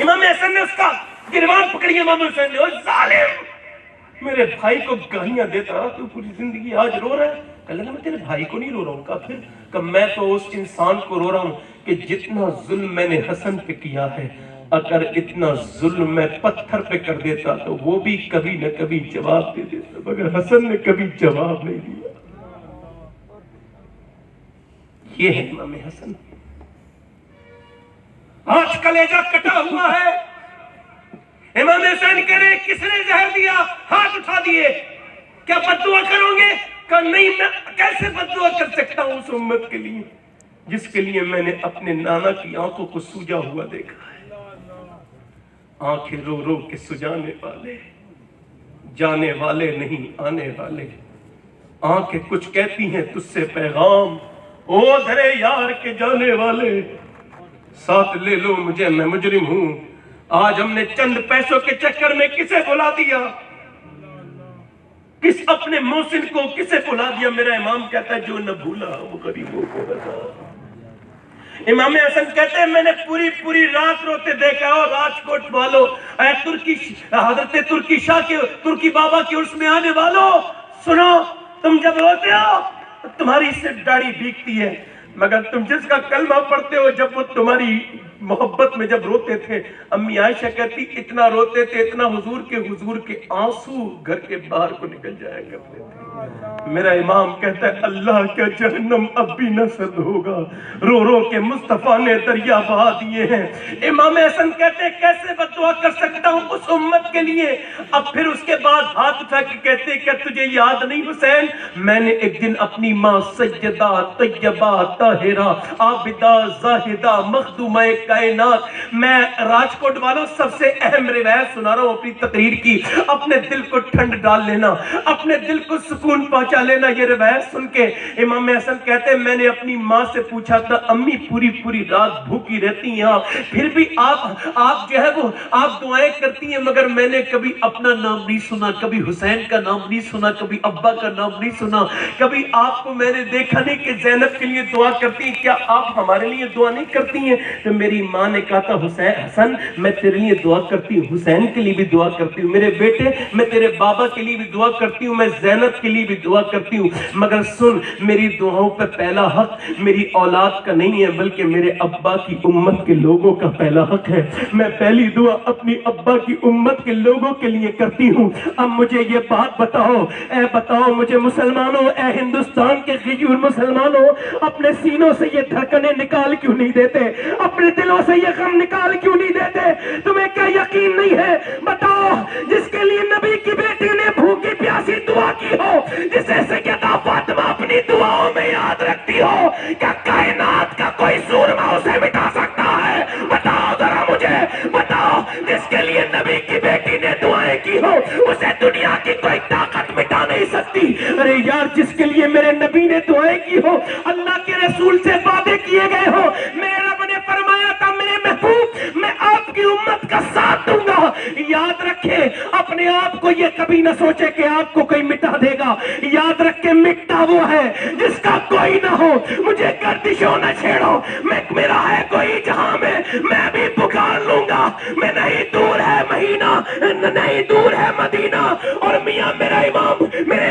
امام حسن نے اس کا گریبان پکڑی، امام حسین نے، او ظالم میرے بھائی کو گالیاں دیتا رہا تو پوری زندگی آج رو رہا ہے؟ کہنے لگا میں تیرے بھائی کو نہیں رو رہا ہوں، کہا پھر کہ میں تو اس انسان کو رو رہا ہوں کہ جتنا ظلم میں نے حسن پہ کیا ہے، اگر اتنا ظلم میں پتھر پہ کر دیتا تو وہ بھی کبھی نہ کبھی جواب دے دیتا، مگر حسن نے کبھی جواب نہیں دیا۔ یہ ہے امام حسن، آج کلیجہ کٹا ہوا ہے۔ امام حسین کہہ رہے کس نے زہر دیا؟ ہاتھ اٹھا دیے، کیا بد دعا کرو گے؟ کہا نہیں، میں کیسے بد دعا کر سکتا ہوں اس امت کے لیے جس کے لیے میں نے اپنے نانا کی آنکھوں کو سوجا ہوا دیکھا ہے۔ آنکھیں رو رو کے سجانے والے، جانے والے نہیں آنے والے، آنکھیں کچھ کہتی ہیں تجھ سے پیغام، او دھرے یار کے جانے والے، ساتھ لے لو مجھے میں مجرم ہوں، آج ہم نے چند پیسوں کے چکر میں کسے بلا دیا، کس اپنے محسن کو کسے بلا دیا۔ میرا امام کہتا ہے جو نہ بھولا وہ غریبوں کو بتا۔ امام حسن کہتے ہیں میں نے پوری رات روتے دیکھا، اور راجکوٹ والو، اے ترکی حضرت ترکی شاہ کے ترکی بابا کے عرس میں آنے والو، سنو تم جب روتے ہو تمہاری سے داڑھی بھیگتی ہے، مگر تم جس کا کلمہ پڑھتے ہو جب وہ تمہاری محبت میں جب روتے تھے، امی عائشہ کہتی اتنا روتے تھے اتنا حضور کے آنسو گھر کے باہر کو نکل جایا کرتے تھے۔ میرا امام کہتا ہے اللہ کا جہنم اب بھی نہ سرد ہوگا، رو رو کے مصطفیٰ نے دریا بہا دیے ہیں۔ امام حسن کہتے ہیں کیسے بددعا کر سکتا ہوں اس امت کے لیے؟ اب پھر اس کے بعد ہاتھ اٹھا کے کہتے ہیں کہ تجھے یاد نہیں حسین، میں نے ایک دن اپنی ماں سیدہ طیبہ طاہرہ عابدہ زاہدہ مخدومہ کائنات، میں راجکوٹ والوں سب سے اہم روایت سنا رہا ہوں اپنی تقریر کی، اپنے دل کو ٹھنڈ ڈال لینا، اپنے دل کو سکون پہنچا لینا۔ یہ روایت سن کے امام حسن کہتے ہیں میں نے اپنی ماں سے پوچھا تھا امی پوری رات بھوکی رہتی ہیں آپ، پھر بھی آپ جو ہے وہ آپ دعائیں کرتی ہیں، مگر میں نے کبھی اپنا نام نہیں سنا، کبھی حسین کا نام نہیں سنا، کبھی ابا کا نام نہیں سنا، کبھی آپ کو میں نے دیکھا نہیں کہ زینب کے لیے دعا کرتی ہیں، کیا آپ ہمارے لیے دعا نہیں کرتی ہیں؟ تو میری ماں نے کہا تھا حسن میں تیرے لیے دعا کرتی ہوں، حسین کے لیے بھی دعا کرتی ہوں، میرے بیٹے میں تیرے بابا کے لیے بھی دعا کرتی ہوں، میں زینب کے لیے بھی دعا کرتی ہوں، مگر سن میری دعاؤں پہ پہلا حق میری اولاد کا نہیں ہے بلکہ میرے ابا کی امت کے لوگوں کا پہلا حق ہے۔ میں پہلی دعا اپنی ابا کی امت کے لوگوں کے لیے کرتی ہوں۔ اب مجھے یہ بات بتاؤ مجھے مسلمانوں، اے ہندوستان کے غیور مسلمانوں، اپنے سینوں سے یہ دھڑکنیں نکال کیوں نہیں دیتے؟ اپنے دلوں سے یہ غم نکال کیوں نہیں دیتے؟ تمہیں کیا یقین نہیں ہے؟ بتاؤ جس کے لیے نبی کی بیٹی نے بھوکی پیاسی دعا کی ہو، جسے سیدہ فاطمہ اپنی دعاؤں میں یاد رکھتی ہو، کیا کائنات کا کوئی سورما اسے مٹا سکتا ہے؟ بتاؤ ذرا مجھے، بتاؤ جس کے لیے نبی کی بیٹی نے دعائیں کی ہو اسے دنیا کی کوئی طاقت مٹا نہیں سکتی۔ ارے یار جس کے لیے میرے نبی نے دعائیں کی ہو، اللہ کے رسول سے وعدے کیے گئے ہو، میرے رب نے فرمایا تھا میرے محبوب میں آپ کی امت کا ساتھ دوں گا. یاد رکھے اپنے آپ کو یہ کبھی نہ سوچے کہ آپ کو کوئی مٹا دے گا. یاد رکھے مٹا وہ ہے جس کا کوئی نہ ہو. مجھے گردشوں نہ چھیڑو, میرا ہے کوئی جہاں میں بھی پکار لوں گا. میں نہیں دور ہے مہینہ, نہیں دور ہے مدینہ. اور میاں میرے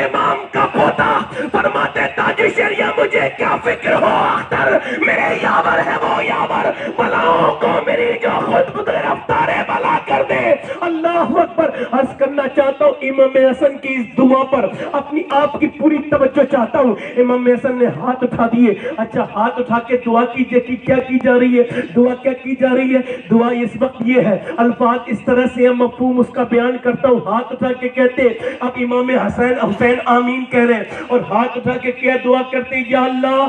امام کا پوتا فرماتے تاج شریعہ مجھے کیا فکر ہو اختر, میرے یاور ہے وہ یاور, بلاؤں کو میری جو خود رفتار بلا کر دے. اللہ اکبر. عرض کرنا چاہتا ہوں امام حسن کی اس دعا پر اپنی آپ کی پوری توجہ چاہتا ہوں. امام حسن نے ہاتھ اٹھا دیے. اچھا ہاتھ اٹھا کے دعا کیجئے کہ کیا کی جا رہی ہے, دعا کیا کی جا رہی ہے. دعا اس وقت یہ ہے, الفاظ اس طرح سے مفہوم اس کا بیان کرتا ہوں. ہاتھ اٹھا کے کہتے, اب امام حسین آمین کہہ رہے ہیں اور ہاتھ اٹھا کے کیا دعا کرتے, یا اللہ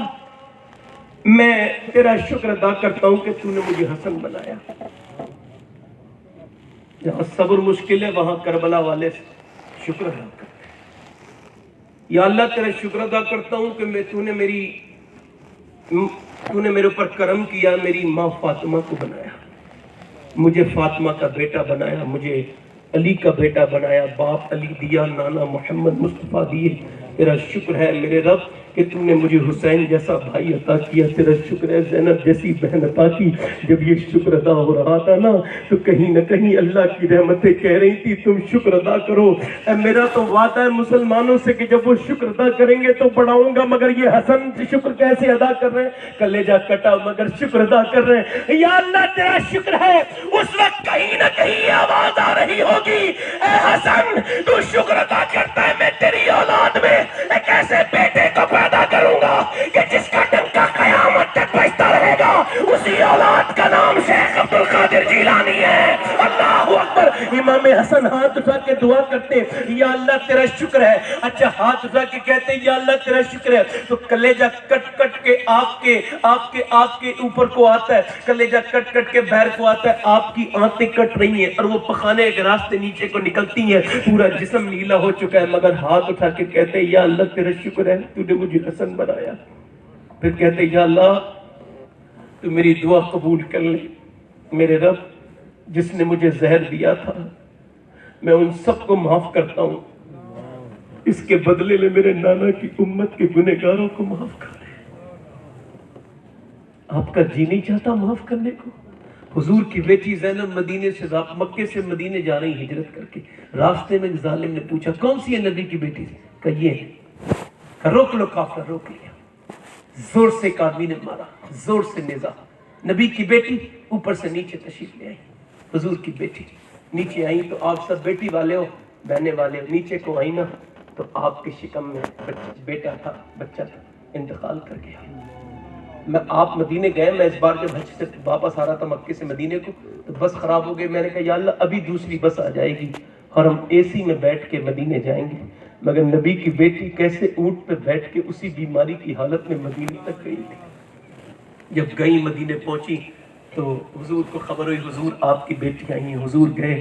میں تیرا شکر ادا کرتا ہوں کہ تو نے مجھے حسن بنایا. جہاں صبر مشکل ہے وہاں کربلا والے شکر ادا کرتے. یا اللہ تیرا شکر ادا کرتا ہوں کہ تو نے میرے اوپر کرم کیا, میری ماں فاطمہ کو بنایا, مجھے فاطمہ کا بیٹا بنایا, مجھے علی کا بیٹا بنایا, باپ علی دیا, نانا محمد مصطفیٰ دیے. تیرا شکر ہے میرے رب کہ تم نے مجھے حسین جیسا بھائی عطا کیا. تیرا شکر ہے زینب جیسی بہن عطا کی. جب یہ شکر ادا ہو رہا تھا نا تو کہیں نہ کہیں اللہ کی رحمتیں کہہ رہی تھی تم شکر ادا کرو. اے میرا تو وعدہ ہے مسلمانوں سے کہ جب وہ شکر ادا کریں گے تو بڑھاؤں گا, مگر یہ حسن شکر کیسے ادا کر رہے ہیں, کلیجہ کٹا مگر شکر ادا کر رہے ہیں. یا اللہ تیرا شکر ہے. اس وقت کہیں نہ کہیں یہ آواز آ رہی ہوگی, اے حسن تو شکر ادا کرتا ہے, میں تیری اولاد میں ایک ایسے بیٹے کو پیدا کروں گا کہ جس کا ڈنکا قیامت تک بجتا رہے گا. اسی اولاد کا نام شیخ عبد القادر جیلانی ہے. اللہ اکبر. امام حسن ہاتھ اٹھا کے دعا کرتے, یا اللہ تیرا شکر ہے. اچھا ہاتھ اٹھا کے کہتے یا اللہ تیرا شکر ہے, تو کلیجہ کٹ کٹ کے آپ کے اوپر کو آتا ہے, کلیجہ کٹ کٹ کے بہر کو آتا ہے, آپ کی آنتیں کٹ رہی ہیں اور وہ پخانے کے راستے نیچے کو نکلتی ہیں, پورا جسم نیلا ہو چکا ہے, مگر ہاتھ اٹھا کے کہتے یا اللہ تیرا شکر ہے تو نے مجھے حسن بنایا. پھر کہتے یا اللہ تو میری دعا قبول کر لے. میرے رب جس نے مجھے زہر دیا تھا میں ان سب کو معاف کرتا ہوں, اس کے بدلے میں میرے نانا کی امت کے گنہگاروں کو معاف کر دے. آپ کا جی نہیں چاہتا معاف کرنے کو. حضور کی بیٹی زینب مکے سے مدینے جا رہی ہجرت کر کے, راستے میں ظالم نے پوچھا کون سی ہے نبی کی بیٹی, کہ یہ ہے. روک لو قافلہ, روک لیا. زور سے ایک آدمی نے مارا, زور سے نیزا. نبی کی بیٹی اوپر سے نیچے تشریف لے آئی. حضور کی بیٹی نیچے آئی تو آپ سب بیٹی والے ہو, بہنے والے ہو, نیچے کو آئی نا تو آپ کے شکم میں بیٹا تھا, بچہ تھا, انتقال کر گیا. میں آپ مدینے گئے, میں اس بار جب حج سے واپس آ رہا تھا مکے سے مدینے کو تو بس خراب ہو گئی. میں نے کہا یا اللہ ابھی دوسری بس آ جائے گی اور ہم اے سی میں بیٹھ کے مدینے جائیں گے. مگر نبی کی بیٹی کیسے اونٹ پہ بیٹھ کے اسی بیماری کی حالت میں مدینے تک گئی تھی. جب گئی مدینے پہنچی تو حضور کو خبر ہوئی حضور آپ کی بیٹی آئی ہیں. حضور گئے,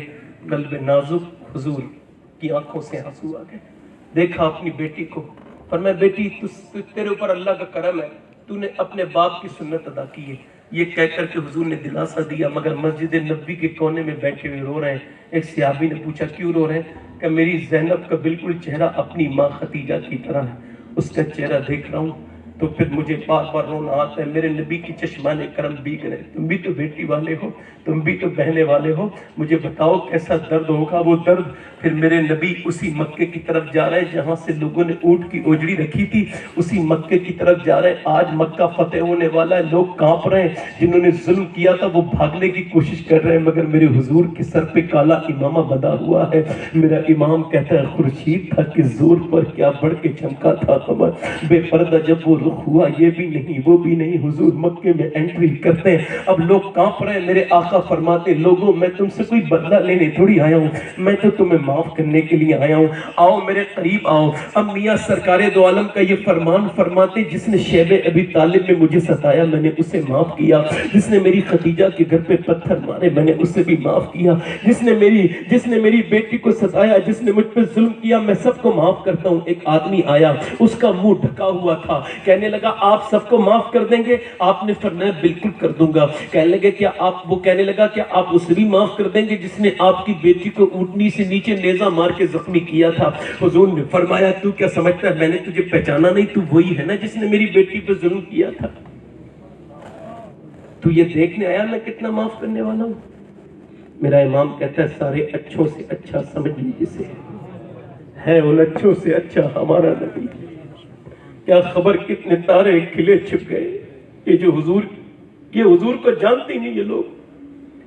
قلب نازک, حضور کی آنکھوں سے آنسو آ گئے. دیکھا اپنی بیٹی کو, فرمایا بیٹی تیرے اوپر اللہ کا کرم ہے, تو نے اپنے باپ کی سنت ادا کی ہے. یہ کہہ کر کے حضور نے دلاسا دیا, مگر مسجد نبوی کے کونے میں بیٹھے ہوئے رو رہے ہیں. ایک صحابی نے پوچھا کیوں رو رہے ہیں, کہ میری زینب کا بالکل چہرہ اپنی ماں خدیجہ کی طرح ہے, اس کا چہرہ دیکھ رہا ہوں تو پھر مجھے بار بار رونا آتا ہے. میرے نبی کی چشمان کرم بیگ رہے, تم بھی تو بیٹی والے ہو, تم بھی تو بہنے والے ہو, مجھے بتاؤ کیسا درد ہوگا وہ درد. پھر میرے نبی اسی مکے کی طرف جا رہے ہیں جہاں سے لوگوں نے اونٹ کی اوجڑی رکھی تھی, اسی مکے کی طرف جا رہے ہیں. آج مکہ فتح ہونے والا ہے, لوگ کانپ رہے ہیں, جنہوں نے ظلم کیا تھا وہ بھاگنے کی کوشش کر رہے ہیں, مگر میرے حضور کے سر پہ کالا امامہ بندھا ہوا ہے. میرا امام کہتا ہے خورشید تھا کہ زور پر کیا بڑھ کے چمکا تھا قمر, بے پردہ جب وہ رخ ہوا یہ بھی نہیں وہ بھی نہیں. حضور مکے میں انٹری کرتے ہیں, اب لوگ کانپ رہے ہیں. میرے آقا فرماتے لوگوں میں تم سے کوئی بدلہ لینے تھوڑی آیا ہوں, میں تو تمہیں معاف کرنے کے لیے آیا ہوں, آؤ میرے قریب آؤ. اب میاں سرکار دو عالم کا یہ فرمان فرماتے جس نے شیب ابی طالب میں مجھے ستایا میں نے اسے معاف کیا, جس نے میری خدیجہ کے گھر پہ پتھر مارے میں نے اسے بھی معاف کیا, جس نے میری بیٹی کو ستایا, جس نے مجھ پہ ظلم کیا, میں سب کو معاف کرتا ہوں. ایک آدمی آیا, اس کا منہ ڈھکا ہوا تھا, کہنے کہنے لگا آپ سب کو معاف کر دیں گے؟ آپ نے فرمایا بالکل کر دوں گا. کہنے لگے کیا آپ، وہ کہنے لگا کہ آپ اسے بھی معاف کر دیں گے جس نے آپ کی بیٹی کو اونٹنی سے نیچے نیزہ مار کے زخمی کیا تھا؟ حضور نے فرمایا تو کیا سمجھتا ہے میں نے تجھے پہچانا نہیں؟ تو وہی ہے نا جس نے میری بیٹی پہ ظلم کیا تھا. تو یہ دیکھنے آیا میں کتنا معاف کرنے والا ہوں. میرا امام کہتا ہے سارے اچھوں سے اچھا سمجھ لیجیے سے ہے ان اچھوں سے اچھا ہمارا نبی. کیا خبر کتنے تارے کھلے چھپ گئے. یہ جو حضور، یہ حضور کو جانتے نہیں یہ لوگ.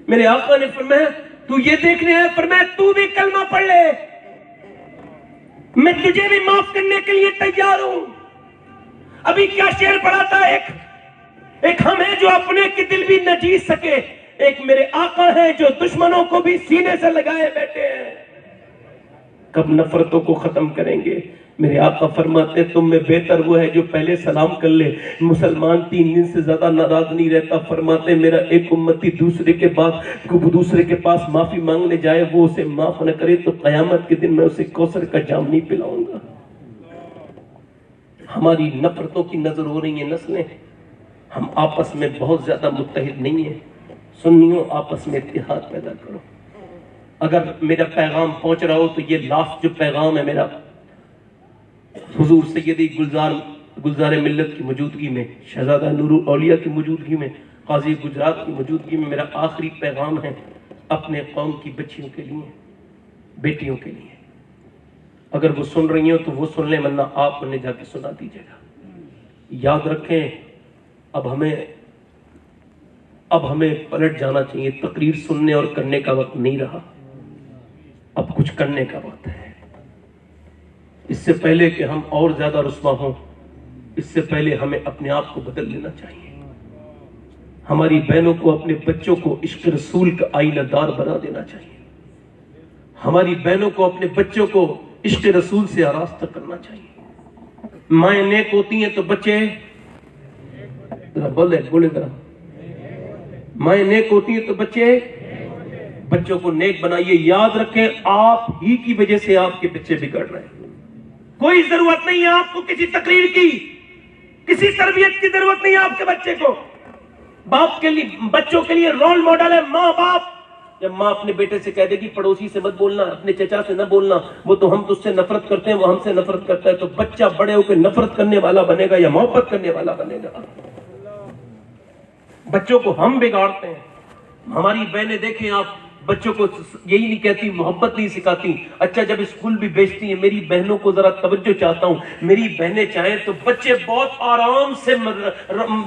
میرے آقا نے فرمایا تو یہ دیکھنے آیا، فرمایا تو بھی کلمہ پڑھ لے، میں تجھے بھی معاف کرنے کے لیے تیار ہوں. ابھی کیا شعر پڑھا تھا، ایک ہم ہیں جو اپنے کے دل بھی نہ جیت سکے، ایک میرے آقا ہیں جو دشمنوں کو بھی سینے سے لگائے بیٹھے ہیں. کب نفرتوں کو ختم کریں گے؟ میرے آقا فرماتے ہیں تم میں بہتر وہ ہے جو پہلے سلام کر لے. مسلمان 3 دن سے زیادہ ناراض نہیں رہتا. فرماتے ہیں میرا ایک امتی دوسرے کے پاس معافی مانگنے جائے، وہ اسے معاف نہ کرے تو قیامت کے دن میں اسے کوثر کا جام نہیں پلاؤں گا. ہماری نفرتوں کی نظر ہو رہی ہیں نسلیں. ہم آپس میں بہت زیادہ متحد نہیں ہیں. سنیوں آپس میں اتحاد پیدا کرو. اگر میرا پیغام پہنچ رہا ہو تو یہ لاسٹ جو پیغام ہے میرا، حضور سیدی گلزار ملت کی موجودگی میں، شہزادہ نور اولیاء کی موجودگی میں، قاضی گجرات کی موجودگی میں، میرا آخری پیغام ہے اپنے قوم کی بچیوں کے لیے، بیٹیوں کے لیے. اگر وہ سن رہی ہوں تو وہ سن لیں، ورنہ آپ انہیں جا کے سنا دیجیے گا. یاد رکھیں اب ہمیں پلٹ جانا چاہیے. تقریر سننے اور کرنے کا وقت نہیں رہا، اب کچھ کرنے کا وقت ہے. اس سے پہلے کہ ہم اور زیادہ رسوا ہوں، اس سے پہلے ہمیں اپنے آپ کو بدل لینا چاہیے. ہماری بہنوں کو، اپنے بچوں کو عشق رسول کا آئینہ دار بنا دینا چاہیے. ہماری بہنوں کو، اپنے بچوں کو عشق رسول سے آراستہ کرنا چاہیے. مائیں نیک ہوتی ہیں تو بچے، بولے ذرا، مائیں نیک ہوتی ہیں تو بچوں کو نیک بنائیے. یاد رکھیں آپ ہی کی وجہ سے آپ کے بچے بگڑ رہے ہیں. کوئی ضرورت نہیں ہے آپ کو کسی تقریر کی، کسی تربیت کی ضرورت نہیں ہے آپ کے بچے کو. باپ کے لیے، بچوں کے لیے رول ماڈل ہے ماں باپ. جب ماں اپنے بیٹے سے کہہ دے گی پڑوسی سے مت بولنا، اپنے چچا سے نہ بولنا، وہ تو ہم تجھ سے نفرت کرتے ہیں، وہ ہم سے نفرت کرتا ہے، تو بچہ بڑے ہو کے نفرت کرنے والا بنے گا یا محبت کرنے والا بنے گا؟ بچوں کو ہم بگاڑتے ہیں. ہماری بہنیں دیکھیں آپ، بچوں کو یہی نہیں کہتی، محبت نہیں سکھاتی. اچھا جب اسکول بھی بیچتی ہیں، میری بہنوں کو ذرا توجہ چاہتا ہوں، میری بہنیں چاہیں تو بچے بہت آرام سے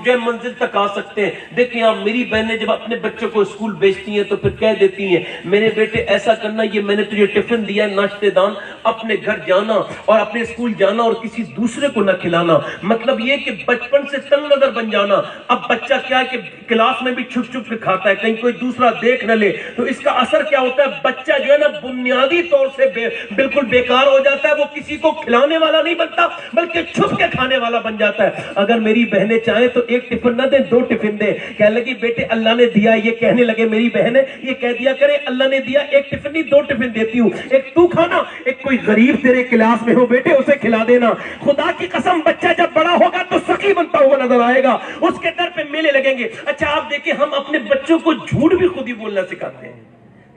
جو منزل تک آ سکتے ہیں. دیکھیں آپ، میری بہنیں جب اپنے بچوں کو اسکول بیچتی ہیں تو پھر کہہ دیتی ہیں میرے بیٹے ایسا کرنا، یہ میں نے تجھے ٹفن دیا ہے ناشتے دان، اپنے گھر جانا اور اپنے اسکول جانا اور کسی دوسرے کو نہ کھلانا. مطلب یہ کہ بچپن سے تنگ نظر بن جانا. اب بچہ کیا ہے کہ کلاس میں بھی چھپ چھپ کے کھاتا ہے، کہیں کوئی دوسرا دیکھ نہ لے، تو اس کا اثر کیا ہوتا ہے؟ بچہ جو ہے نا بنیادی طور سے بالکل بیکار ہو جاتا ہے. وہ کسی کو کھلانے والا نہیں بنتا بلکہ چھپ کے کھانے والا بن جاتا ہے. اگر میری بہنیں چاہیں تو 1 ٹفن نہ دیں، 2 ٹفن دیں. کہنے لگی بیٹے اللہ نے دیا، یہ کہنے لگے میری بہنیں، یہ کہہ دیا کرے اللہ نے دیا، 1 ٹفن نہیں 2 ٹفن دیتی ہوں، ایک تو کھانا، ایک کوئی غریب تیرے کلاس میں ہو بیٹے اسے کھلا دینا. خدا کی قسم بچہ جب بڑا ہوگا تو سخی بنتا ہوا نظر آئے گا، اس کے در پہ میلے لگیں گے. اچھا آپ دیکھیں، ہم اپنے بچوں کو جھوٹ بھی خود ہی بولنا سکھاتے ہیں.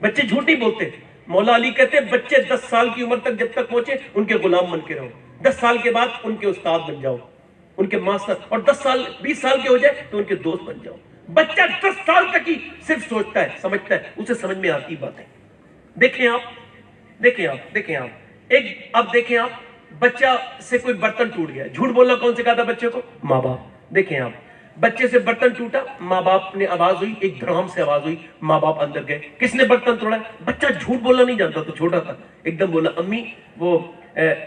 بچے جھوٹ نہیں بولتے. مولا علی کہتے ہیں بچے 10 سال کی عمر تک جب تک پہنچے ان کے غلام بن کے رہو، 10 سال کے بعد ان کے استاد بن جاؤ، ان کے ماسٹر، اور 20 سال کے ہو جائے تو ان کے دوست بن جاؤ. بچہ 10 سال تک ہی صرف سوچتا ہے، سمجھتا ہے، اسے سمجھ میں آتی باتیں. دیکھیں آپ اب دیکھیں آپ، بچہ سے کوئی برتن ٹوٹ گیا، جھوٹ بولنا کون سکھاتا بچے کو؟ ماں باپ. دیکھیں آپ، بچے سے برتن ٹوٹا، ماں باپ نے آواز ہوئی، ایک دھڑام سے آواز ہوئی، ماں باپ اندر گئے. کس نے برتن توڑا ہے؟ بچہ جھوٹ بولنا نہیں جانتا، تو چھوٹا تھا، ایک دم بولا امی وہ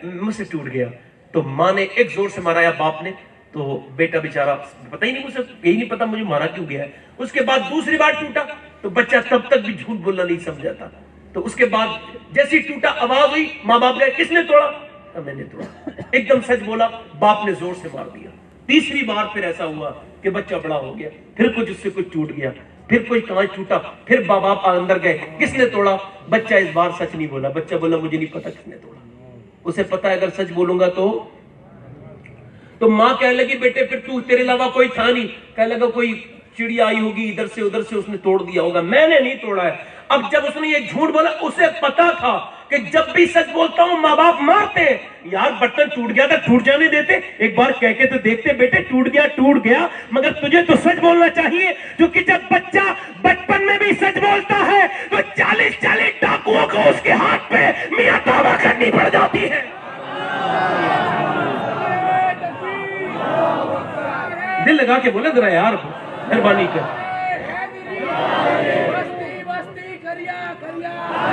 مجھ سے ٹوٹ گیا. تو ماں نے ایک زور سے مارا یا باپ نے، تو بیٹا بیچارہ پتہ ہی نہیں، مجھے یہی نہیں پتا مجھے مارا کیوں گیا ہے. اس کے بعد دوسری بار ٹوٹا تو بچہ تب تک بھی جھوٹ بولنا نہیں سمجھا تھا. تو اس کے بعد جیسی ٹوٹا آواز ہوئی، ماں باپ گئے، کس نے توڑا؟ میں نے توڑا. ایک دم سچ بولا، باپ نے زور سے مار دیا. تیسری بار پھر ایسا ہوا کہ بچہ بڑا ہو گیا، پھر کچھ اس سے کچھ ٹوٹ گیا، پھر کوئی کانچ ٹوٹا، پھر باپ اندر گئے، کس نے توڑا؟ بچہ اس بار سچ نہیں بولا. بچہ بولا مجھے نہیں پتا کس نے توڑا. اسے پتا ہے اگر سچ بولوں گا تو تو ماں کہنے لگی بیٹے پھر تو تیرے علاوہ کوئی تھا نہیں. کہنے لگا کوئی چڑیا آئی ہوگی ادھر سے اس نے توڑ دیا ہوگا, میں نے نہیں توڑا ہے. اب جب اس نے یہ جھوٹ بولا, اسے پتا تھا کہ جب بھی سچ بولتا ہوں ماں باپ مارتے ہیں. یار برتن ٹوٹ گیا تھا, ٹوٹ جانے دیتے, ایک بار کہہ کے تو دیکھتے بیٹے ٹوٹ گیا, مگر تجھے تو سچ بولنا چاہیے, کیونکہ جب بچہ بچپن میں بھی سچ بولتا ہے تو 40 ڈاکوؤں کو اس کے ہاتھ پہ میاں توبہ کرنی پڑ جاتی ہے. دل لگا کے بولے ذرا یار, مہربانی کر.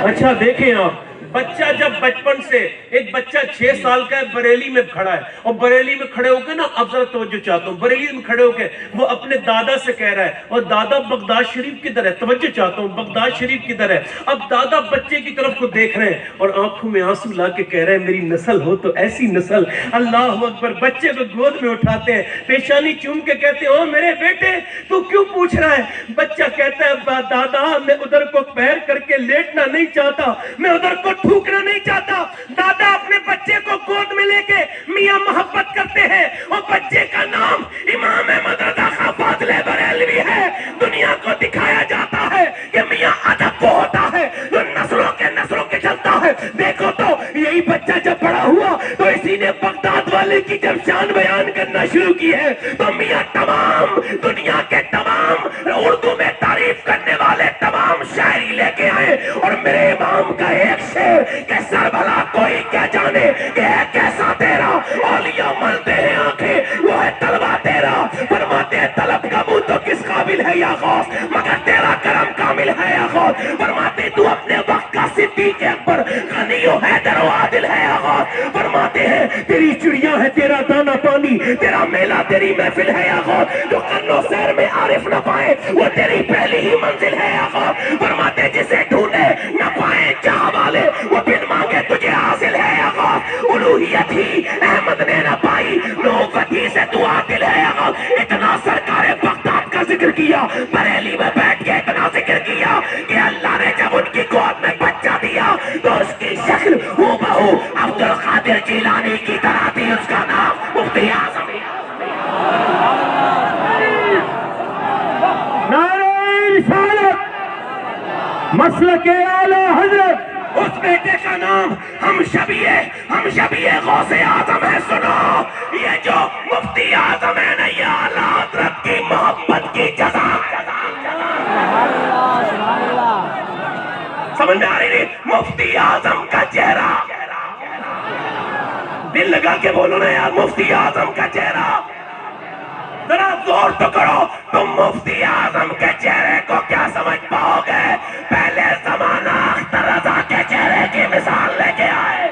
اچھا دیکھیں آپ, بچہ جب بچپن سے, ایک بچہ 6 سال کا ہے, بریلی میں کھڑا ہے, اور بریلی میں کھڑے ہو کے نا, اب ذرا توجہ چاہتا ہوں, بریلی میں کھڑے ہو کے وہ اپنے دادا سے کہہ رہا ہے, اور دادا بغداد شریف کدھر ہے, توجہ چاہتا ہوں بغداد شریف کدھر ہے. اب دادا بچے کی طرف کو دیکھ رہے ہیں اور آنکھوں میں آنسو لا کے کہہ رہے ہیں میری نسل ہو تو ایسی نسل. اللہ اکبر. بچے کو گود میں اٹھاتے ہیں, پیشانی چوم کے کہتے ہیں او میرے بیٹے تو کیوں پوچھ رہا ہے. بچہ کہتا ہے دادا میں ادھر کو پیر کر کے لیٹنا نہیں چاہتا, میں ادھر کو ٹھوکنا نہیں چاہتا. دادا اپنے بچے کو گود میں لے کے میاں محبت کرتے ہیں, اور بچے کا نام امام احمد رضا خان فاضل بریلوی ہے. دنیا کو دکھایا جاتا ہے کہ میاں ادب کو ہوتا ہے جو نسلوں کے چلتا ہے. دیکھو تو یہی بچہ جب بڑا ہوا تو اسی نے بغداد والے کی جب شان بیان کرنا شروع کی ہے تو میاں تمام دنیا کے تمام اردو میں تعریف کرنے والے تمام شاعری لے کے آئے, اور میرے امام کا ایک شعر کہ سر بھلا کوئی کیا جانے کہ ہے کیسا تیرا, اولیاء ملتے ہیں آنکھیں وہ ہے طلبہ تیرا, فرماتے ہیں طلب کا منہ تو کس قابل ہے یا غوث, مگر تیرا کرم کامل ہے یا غوث. فرماتے تو اپنے وقت کا صدیق اکبر, غنی و حیدر و عادل ہے یا غوث. فرماتے ہیں تیری چڑیاں ہے تیرا دانا پانی, تیرا میلہ تیری محفل ہے یا غوث, جو قرن و سیر میں عارف نہ پائے وہ تیری پہلی ہی منزل ہے یا غوث. فرماتے جسے ڈھونڈے نہ پائے چاہ والے وہ بن مانگے تجھے حاصل ہے یا غوث. الوہیت ہی احمد نے نہ پائی, نوبت ہی سے تو عادل ہے یا غوث. اتنا سرکار بغداد کا ذکر کیا, بریلی میں بیٹھ کے اتنا ذکر کیا کہ اللہ نے جب ان کی گود میں بچہ دیا تو اس کی شکل ہو بہو عبد القادر جیلانی کی طرح تھی. اس کا نام مفتی اعظم. نعرہ رسالت, مسلک اعلی حضرت. اس بیٹے کا نام ہم شبیہ غوث اعظم ہے. سنو یہ جو مفتی اعظم ہے نا, یہ اعلیٰ حضرت کی محبت کی جزا. سمجھ میں آ رہی نہیں, مفتی اعظم کا چہرہ, دل لگا کے بولو نا یار, مفتی اعظم کا چہرہ, ذرا زور تو کرو. تم مفتی اعظم کے چہرے کو کیا سمجھ پاؤ گے؟ پہلے زمانہ اختر رضا کے چہرے کی مثال لے کے آئے.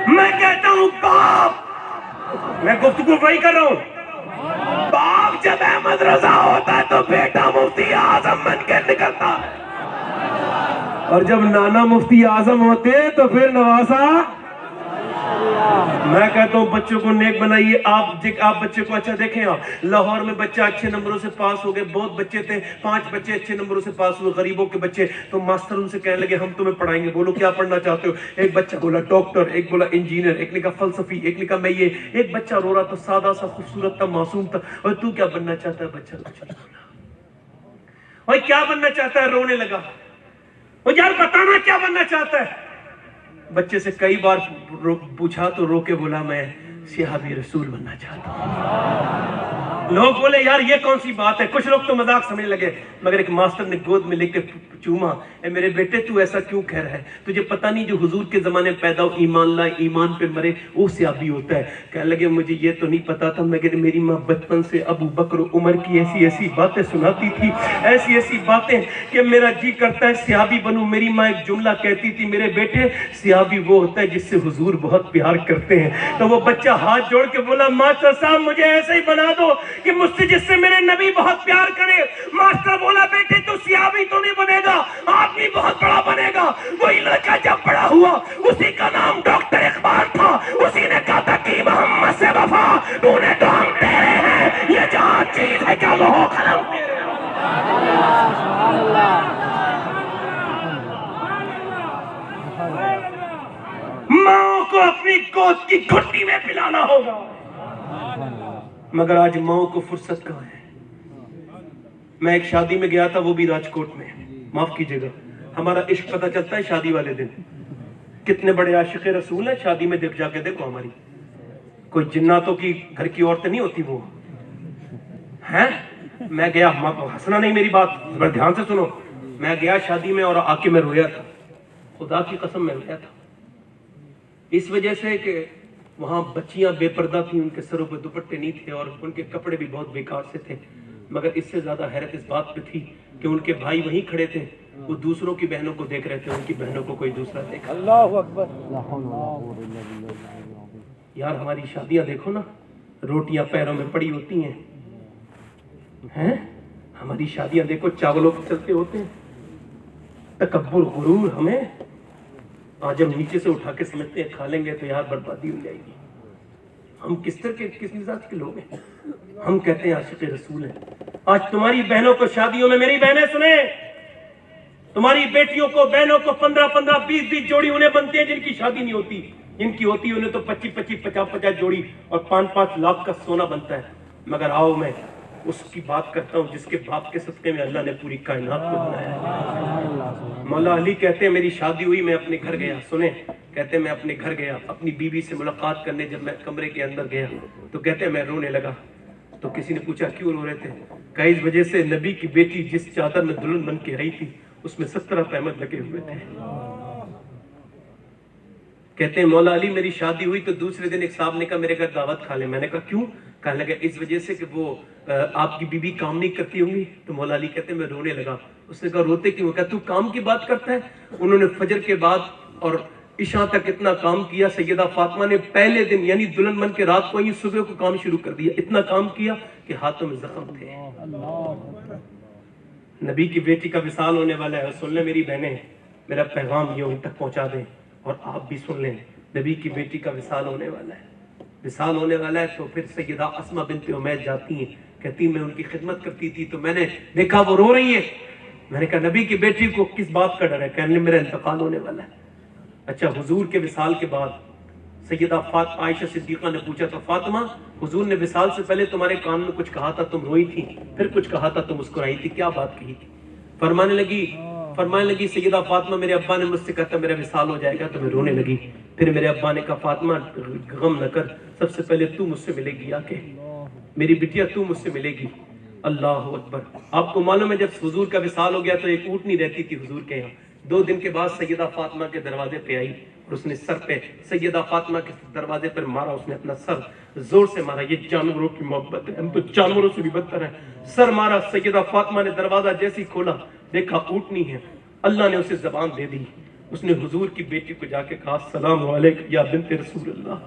میں کہتا ہوں باپ, میں گفتگو وہی کر رہا ہوں, باپ جب احمد رضا ہوتا ہے تو بیٹا مفتی اعظم بن کے نکلتا ہے, اور جب نانا مفتی اعظم ہوتے تو پھر نواسا. میں کہتا ہوں بچوں کو نیک بنائیے. آپ بچے کو اچھا دیکھیں, آپ لاہور میں بچہ اچھے نمبروں سے پاس ہو گئے, بہت بچے تھے, 5 بچے اچھے نمبروں سے پاس ہوئے, غریبوں کے بچے. تو ماسٹر ان سے کہنے لگے ہم تمہیں پڑھائیں گے, بولو کیا پڑھنا چاہتے ہو. ایک بچہ بولا ڈاکٹر, ایک بولا انجینئر, ایک نے کہا فلسفی, ایک نے کہا میں یہ. ایک بچہ رو رہا تھا, سادہ سا خوبصورت تھا, معصوم تھا. اور تو کیا بننا چاہتا ہے؟ بچہ کچھ نہیں بولا. اور کیا بننا چاہتا ہے؟ رونے لگا. وہ یار بتانا کیا بننا چاہتا ہے. بچے سے کئی بار پوچھا تو رو کے بولا میں صحابی رسول بننا چاہتا ہوں. لوگ بولے یار یہ کون سی بات ہے, کچھ لوگ تو مذاق سمجھنے لگے, مگر ایک ماسٹر نے گود میں لے کے چوما, اے میرے بیٹے تو ایسا کیوں کہہ رہا ہے, تجھے پتہ نہیں جو حضور کے زمانے میں پیدا ہو ایمان لائے ایمان پہ مرے وہ صحابی ہوتا ہے. کہنے لگے مجھے یہ تو نہیں پتا تھا, مگر میری ماں بچپن سے ابو بکر و عمر کی ایسی باتیں سناتی تھی, ایسی باتیں کہ میرا جی کرتا ہے صحابی بنوں. میری ماں ایک جملہ کہتی تھی, میرے بیٹے صحابی وہ ہوتا ہے جس سے حضور بہت پیار کرتے ہیں. تو وہ بچہ ہاتھ جوڑ کے بولا ماسٹر صاحب مجھے ایسے ہی بنا دو کہ مجھ سے جس سے میرے نبی بہت پیار کرے. ماسٹر بولا بیٹے تو صحابی تو نہیں بنے گا, آدمی بہت بڑا بنے گا. وہی لڑکا جب بڑا ہوا اسی کا نام ڈاکٹر اقبال تھا, اسی نے کہا تھا کہ محمد سے وفا تو نے تو ہم تیرے ہیں, یہ جہاں چیز ہے کیا لوہ قلم. محبت کی گھٹی میں پلانا ہوگا. مگر آج ماؤں کو فرصت کہاں ہے. میں ایک شادی میں گیا تھا, وہ بھی راجکوٹ میں, معاف کیجئے گا, ہمارا عشق پتہ چلتا ہے شادی والے دن. کتنے بڑے عاشق رسول ہیں, شادی میں جا کے دیکھو ہماری, کوئی جناتوں کی گھر کی عورتیں نہیں ہوتی وہ ہیں. میں گیا, ہنسنا نہیں میری بات, بڑا دھیان سے سنو. میں گیا شادی میں اور آ کے میں رویا تھا, خدا کی قسم میں رویا تھا, اس وجہ سے کہ وہاں بچیاں بے پردہ تھیں, ان کے سروں پہ دوپٹے نہیں تھے اور ان کے کپڑے بھی بہت بیکار سے تھے. مگر اس سے زیادہ حیرت اس بات پہ تھی کہ ان کے بھائی وہیں کھڑے تھے, وہ دوسروں کی بہنوں کو دیکھ رہے تھے, ان کی بہنوں کو کوئی دوسرا دیکھا. اللہ اکبر. یار ہماری شادیاں دیکھو نا, روٹیاں پیروں میں پڑی ہوتی ہیں. ہماری شادیاں دیکھو چاولوں پہ چلتے ہوتے ہیں. تکبر غرور ہمیں, آج ہم نیچے سے اٹھا کے سمجھتے ہیں کھا لیں گے تو یار بربادی ہو جائے گی. ہم کس طرح کے, کس مزاج کے لوگ ہیں. ہم کہتے ہیں عاشق رسول ہیں. آج تمہاری بہنوں کو شادیوں میں, میری بہنیں سنیں, تمہاری بیٹیوں کو, بہنوں کو 15-15, 20-20 جوڑی انہیں بنتے ہیں جن کی شادی نہیں ہوتی. جن کی ہوتی انہیں تو 25-25, 50-50 جوڑی اور 5-5 لاکھ کا سونا بنتا ہے. مگر آؤ میں اس کی بات کرتا ہوں جس کے باپ کے صدقے میں اللہ نے پوری کائنات کو بنایا ہے. مولا علی کہتے ہیں میری شادی ہوئی, میں اپنے گھر گیا. سنیں, کہتے ہیں میں اپنے گھر گیا اپنی بیوی سے ملاقات کرنے. جب میں کمرے کے اندر گیا تو کہتے ہیں میں رونے لگا. تو کسی نے پوچھا کیوں رو رہے تھے؟ کہ اس وجہ سے نبی کی بیٹی جس چادر میں دلہن بن کے آئی تھی اس میں 17 تہمت لگے ہوئے تھے. کہتے ہیں مولا علی میری شادی ہوئی تو دوسرے دن ایک صاحب نے کہا میرے گھر دعوت کھا لیں. میں نے کہا کیوں؟ کہنے لگا اس وجہ سے کہ وہ آپ کی بیوی کام نہیں کرتی ہوں گی. تو مولا علی کہتے ہیں میں رونے لگا. اس نے کہا روتے کیوں؟ کہا تو کام کی بات کرتا ہے. انہوں نے فجر کے بعد اور عشاء تک اتنا کام کیا. سیدہ فاطمہ نے پہلے دن یعنی دلہن بن کے رات کو ہی صبح کو کام شروع کر دیا. اتنا کام کیا کہ ہاتھوں میں زخم تھے. نبی کی بیٹی کا وصال ہونے والا ہے. سن لیں میری بہنیں, میرا پیغام یہ ان تک پہنچا دیں اور آپ بھی سن لیں. نبی کی بیٹی کا وصال ہونے والا ہے. وصال ہونے والا ہے تو پھر سیدہ اسماء بنت عمیس جاتی ہیں, کہتی میں ان کی خدمت کرتی تھی تو میں نے دیکھا وہ رو رہی ہیں. میں نے کہا نبی کی بیٹی کو کس بات کا ڈر ہے؟ کہنے میرا انتقال ہونے والا ہے. اچھا, حضور کے وصال کے بعد سیدہ عائشہ صدیقہ نے پوچھا تو فاطمہ حضور نے وصال سے پہلے تمہارے کان میں کچھ کہا تھا, تم روئی تھی, پھر کچھ کہا تھا, تم مسکرائی تھی, کیا بات کہی تھی؟ فرمانے لگی سیدہ فاطمہ میرے ابا نے مجھ سے کہا تھا میرا وصال ہو جائے گا تو میں رونے لگی. پھر میرے ابا نے کہا فاطمہ غم نہ کر, سب سے پہلے تو مجھ سے ملے گی, آ کے میری بٹیا تو مجھ سے ملے گی. اللہ اکبر. آپ کو معلوم ہے جب حضور کا وصال ہو گیا تو ایک اونٹ نہیں رہتی تھی حضور کے یہاں. 2 دن کے بعد سیدہ فاطمہ کے دروازے پہ آئی اور اس نے سر پہ سیدہ فاطمہ کے دروازے پر مارا. اس نے اپنا سر زور سے مارا. یہ جانوروں کی محبت ہے, ہم تو جانوروں سے بھی بدتر ہیں. سر مارا. سیدہ فاطمہ نے دروازہ جیسی کھولا دیکھا اونٹنی ہے. اللہ نے اسے زبان دے دی. اس نے حضور کی بیٹی کو جا کے کہا السلام علیکم یا بنت رسول اللہ.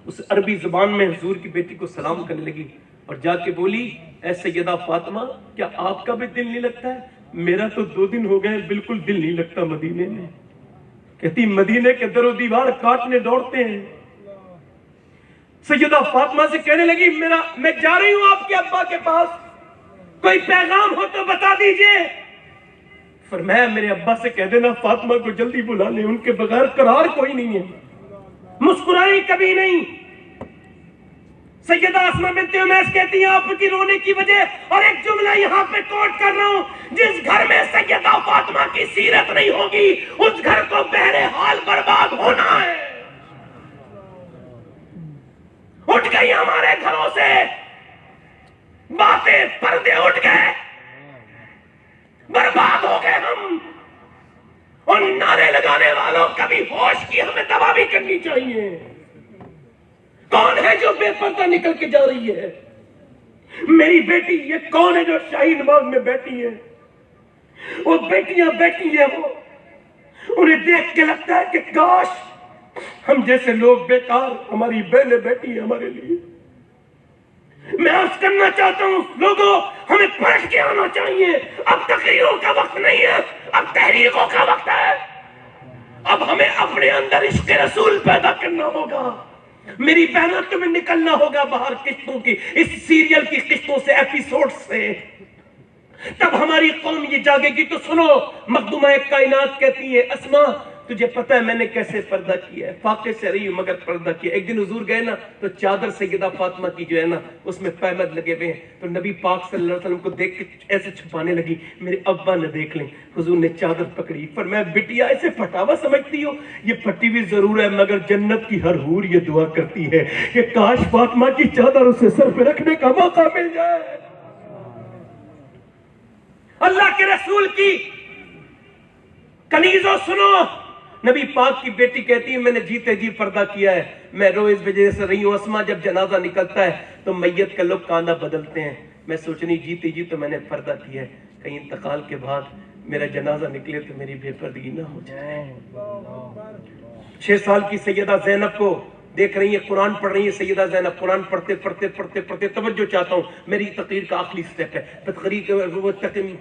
اس عربی زبان میں حضور کی بیٹی کو سلام کرنے لگی اور جا کے بولی اے سیدہ فاطمہ کیا آپ کا بھی دل نہیں لگتا ہے؟ میرا تو 2 دن ہو گئے بالکل دل نہیں لگتا مدینے میں. کہتی مدینے کے در و دیوار کاٹنے دوڑتے ہیں. سیدہ فاطمہ سے کہنے لگی میں جا رہی ہوں آپ کے ابا کے پاس, کوئی پیغام ہو تو بتا دیجئے. فرمایا میرے ابا سے کہہ دینا فاطمہ کو جلدی بلا لیں, ان کے بغیر قرار کوئی نہیں ہے. مسکرائی کبھی نہیں. سیدہ اسماء بنت عمیس کہتی ہیں آپ کی رونے کی وجہ, اور ایک جملہ یہاں پہ کوٹ کر رہا ہوں, جس گھر میں سیدہ فاطمہ کی سیرت نہیں ہوگی اس گھر کو بہرحال برباد ہونا ہے. اٹھ گئی ہمارے گھروں سے باتیں, پردے اٹھ گئے, برباد ہو گئے ہم. اور نعرے لگانے والوں کبھی ہوش کی ہمیں دوا بھی کرنی چاہیے. کون ہے جو بے پردہ نکل کے جا رہی ہے؟ میری بیٹی یہ کون ہے جو شاہین باغ میں بیٹھی ہے؟ وہ بیٹیاں بیٹھی ہیں, وہ انہیں دیکھ کے لگتا ہے کہ کاش ہم جیسے لوگ بیکار, ہماری بہنیں بیٹھی ہیں ہمارے لیے. میں عرض کرنا چاہتا ہوں لوگوں ہمیں پلٹ کے آنا چاہیے. اب تقریروں کا وقت نہیں ہے, اب تحریکوں کا وقت ہے. اب ہمیں اپنے اندر عشق رسول پیدا کرنا ہوگا. میری بہنوں تمہیں نکلنا ہوگا باہر قسطوں کی, اس سیریل کی قسطوں سے, ایپیسوڈ سے. تب ہماری قوم یہ جاگے گی. تو سنو, مخدومہ کائنات کہتی ہے اسماء تجھے پتہ ہے میں نے کیسے پردہ کیا ہے، فاقے سے رہی ہوں مگر پردہ کیا. ایک دن حضور گئے نا تو چادر سیدہ فاطمہ کی جو ہے نا اس میں پیمد لگے ہوئے ہیں، تو نبی پاک صلی اللہ علیہ وسلم کو دیکھ کے ایسے چھپانے لگی، میرے ابا نہ دیکھ لیں. حضور نے چادر پکڑی، فرمایا بٹیا ایسے پھٹاوا سمجھتی ہو؟ یہ پھٹی بھی ضرور ہے مگر جنت کی ہر حور یہ دعا کرتی ہے کہ کاش فاطمہ کی چادر اسے سر پہ رکھنے کا موقع مل جائے. اللہ کے رسول کی کنیزوں سنو، نبی پاک کی بیٹی کہتی ہے میں نے جیتے جی پردہ کیا ہے، میں روز وجہ سے رہی ہوں. اسما جب جنازہ نکلتا ہے تو میت کا لوگ کاندھا بدلتے ہیں، میں سوچنی جیتے جی تو میں نے پردہ کیا ہے، کہیں انتقال کے بعد میرا جنازہ نکلے تو میری بے پردگی نہ ہو جائے. 6 سال کی سیدہ زینب کو دیکھ رہی ہیں، قرآن پڑھ رہی ہے سیدہ زینب، قرآن پڑھتے پڑھتے پڑھتے پڑھتے توجہ چاہتا ہوں، میری تقریر کا آخری سٹیپ ہے. تقریر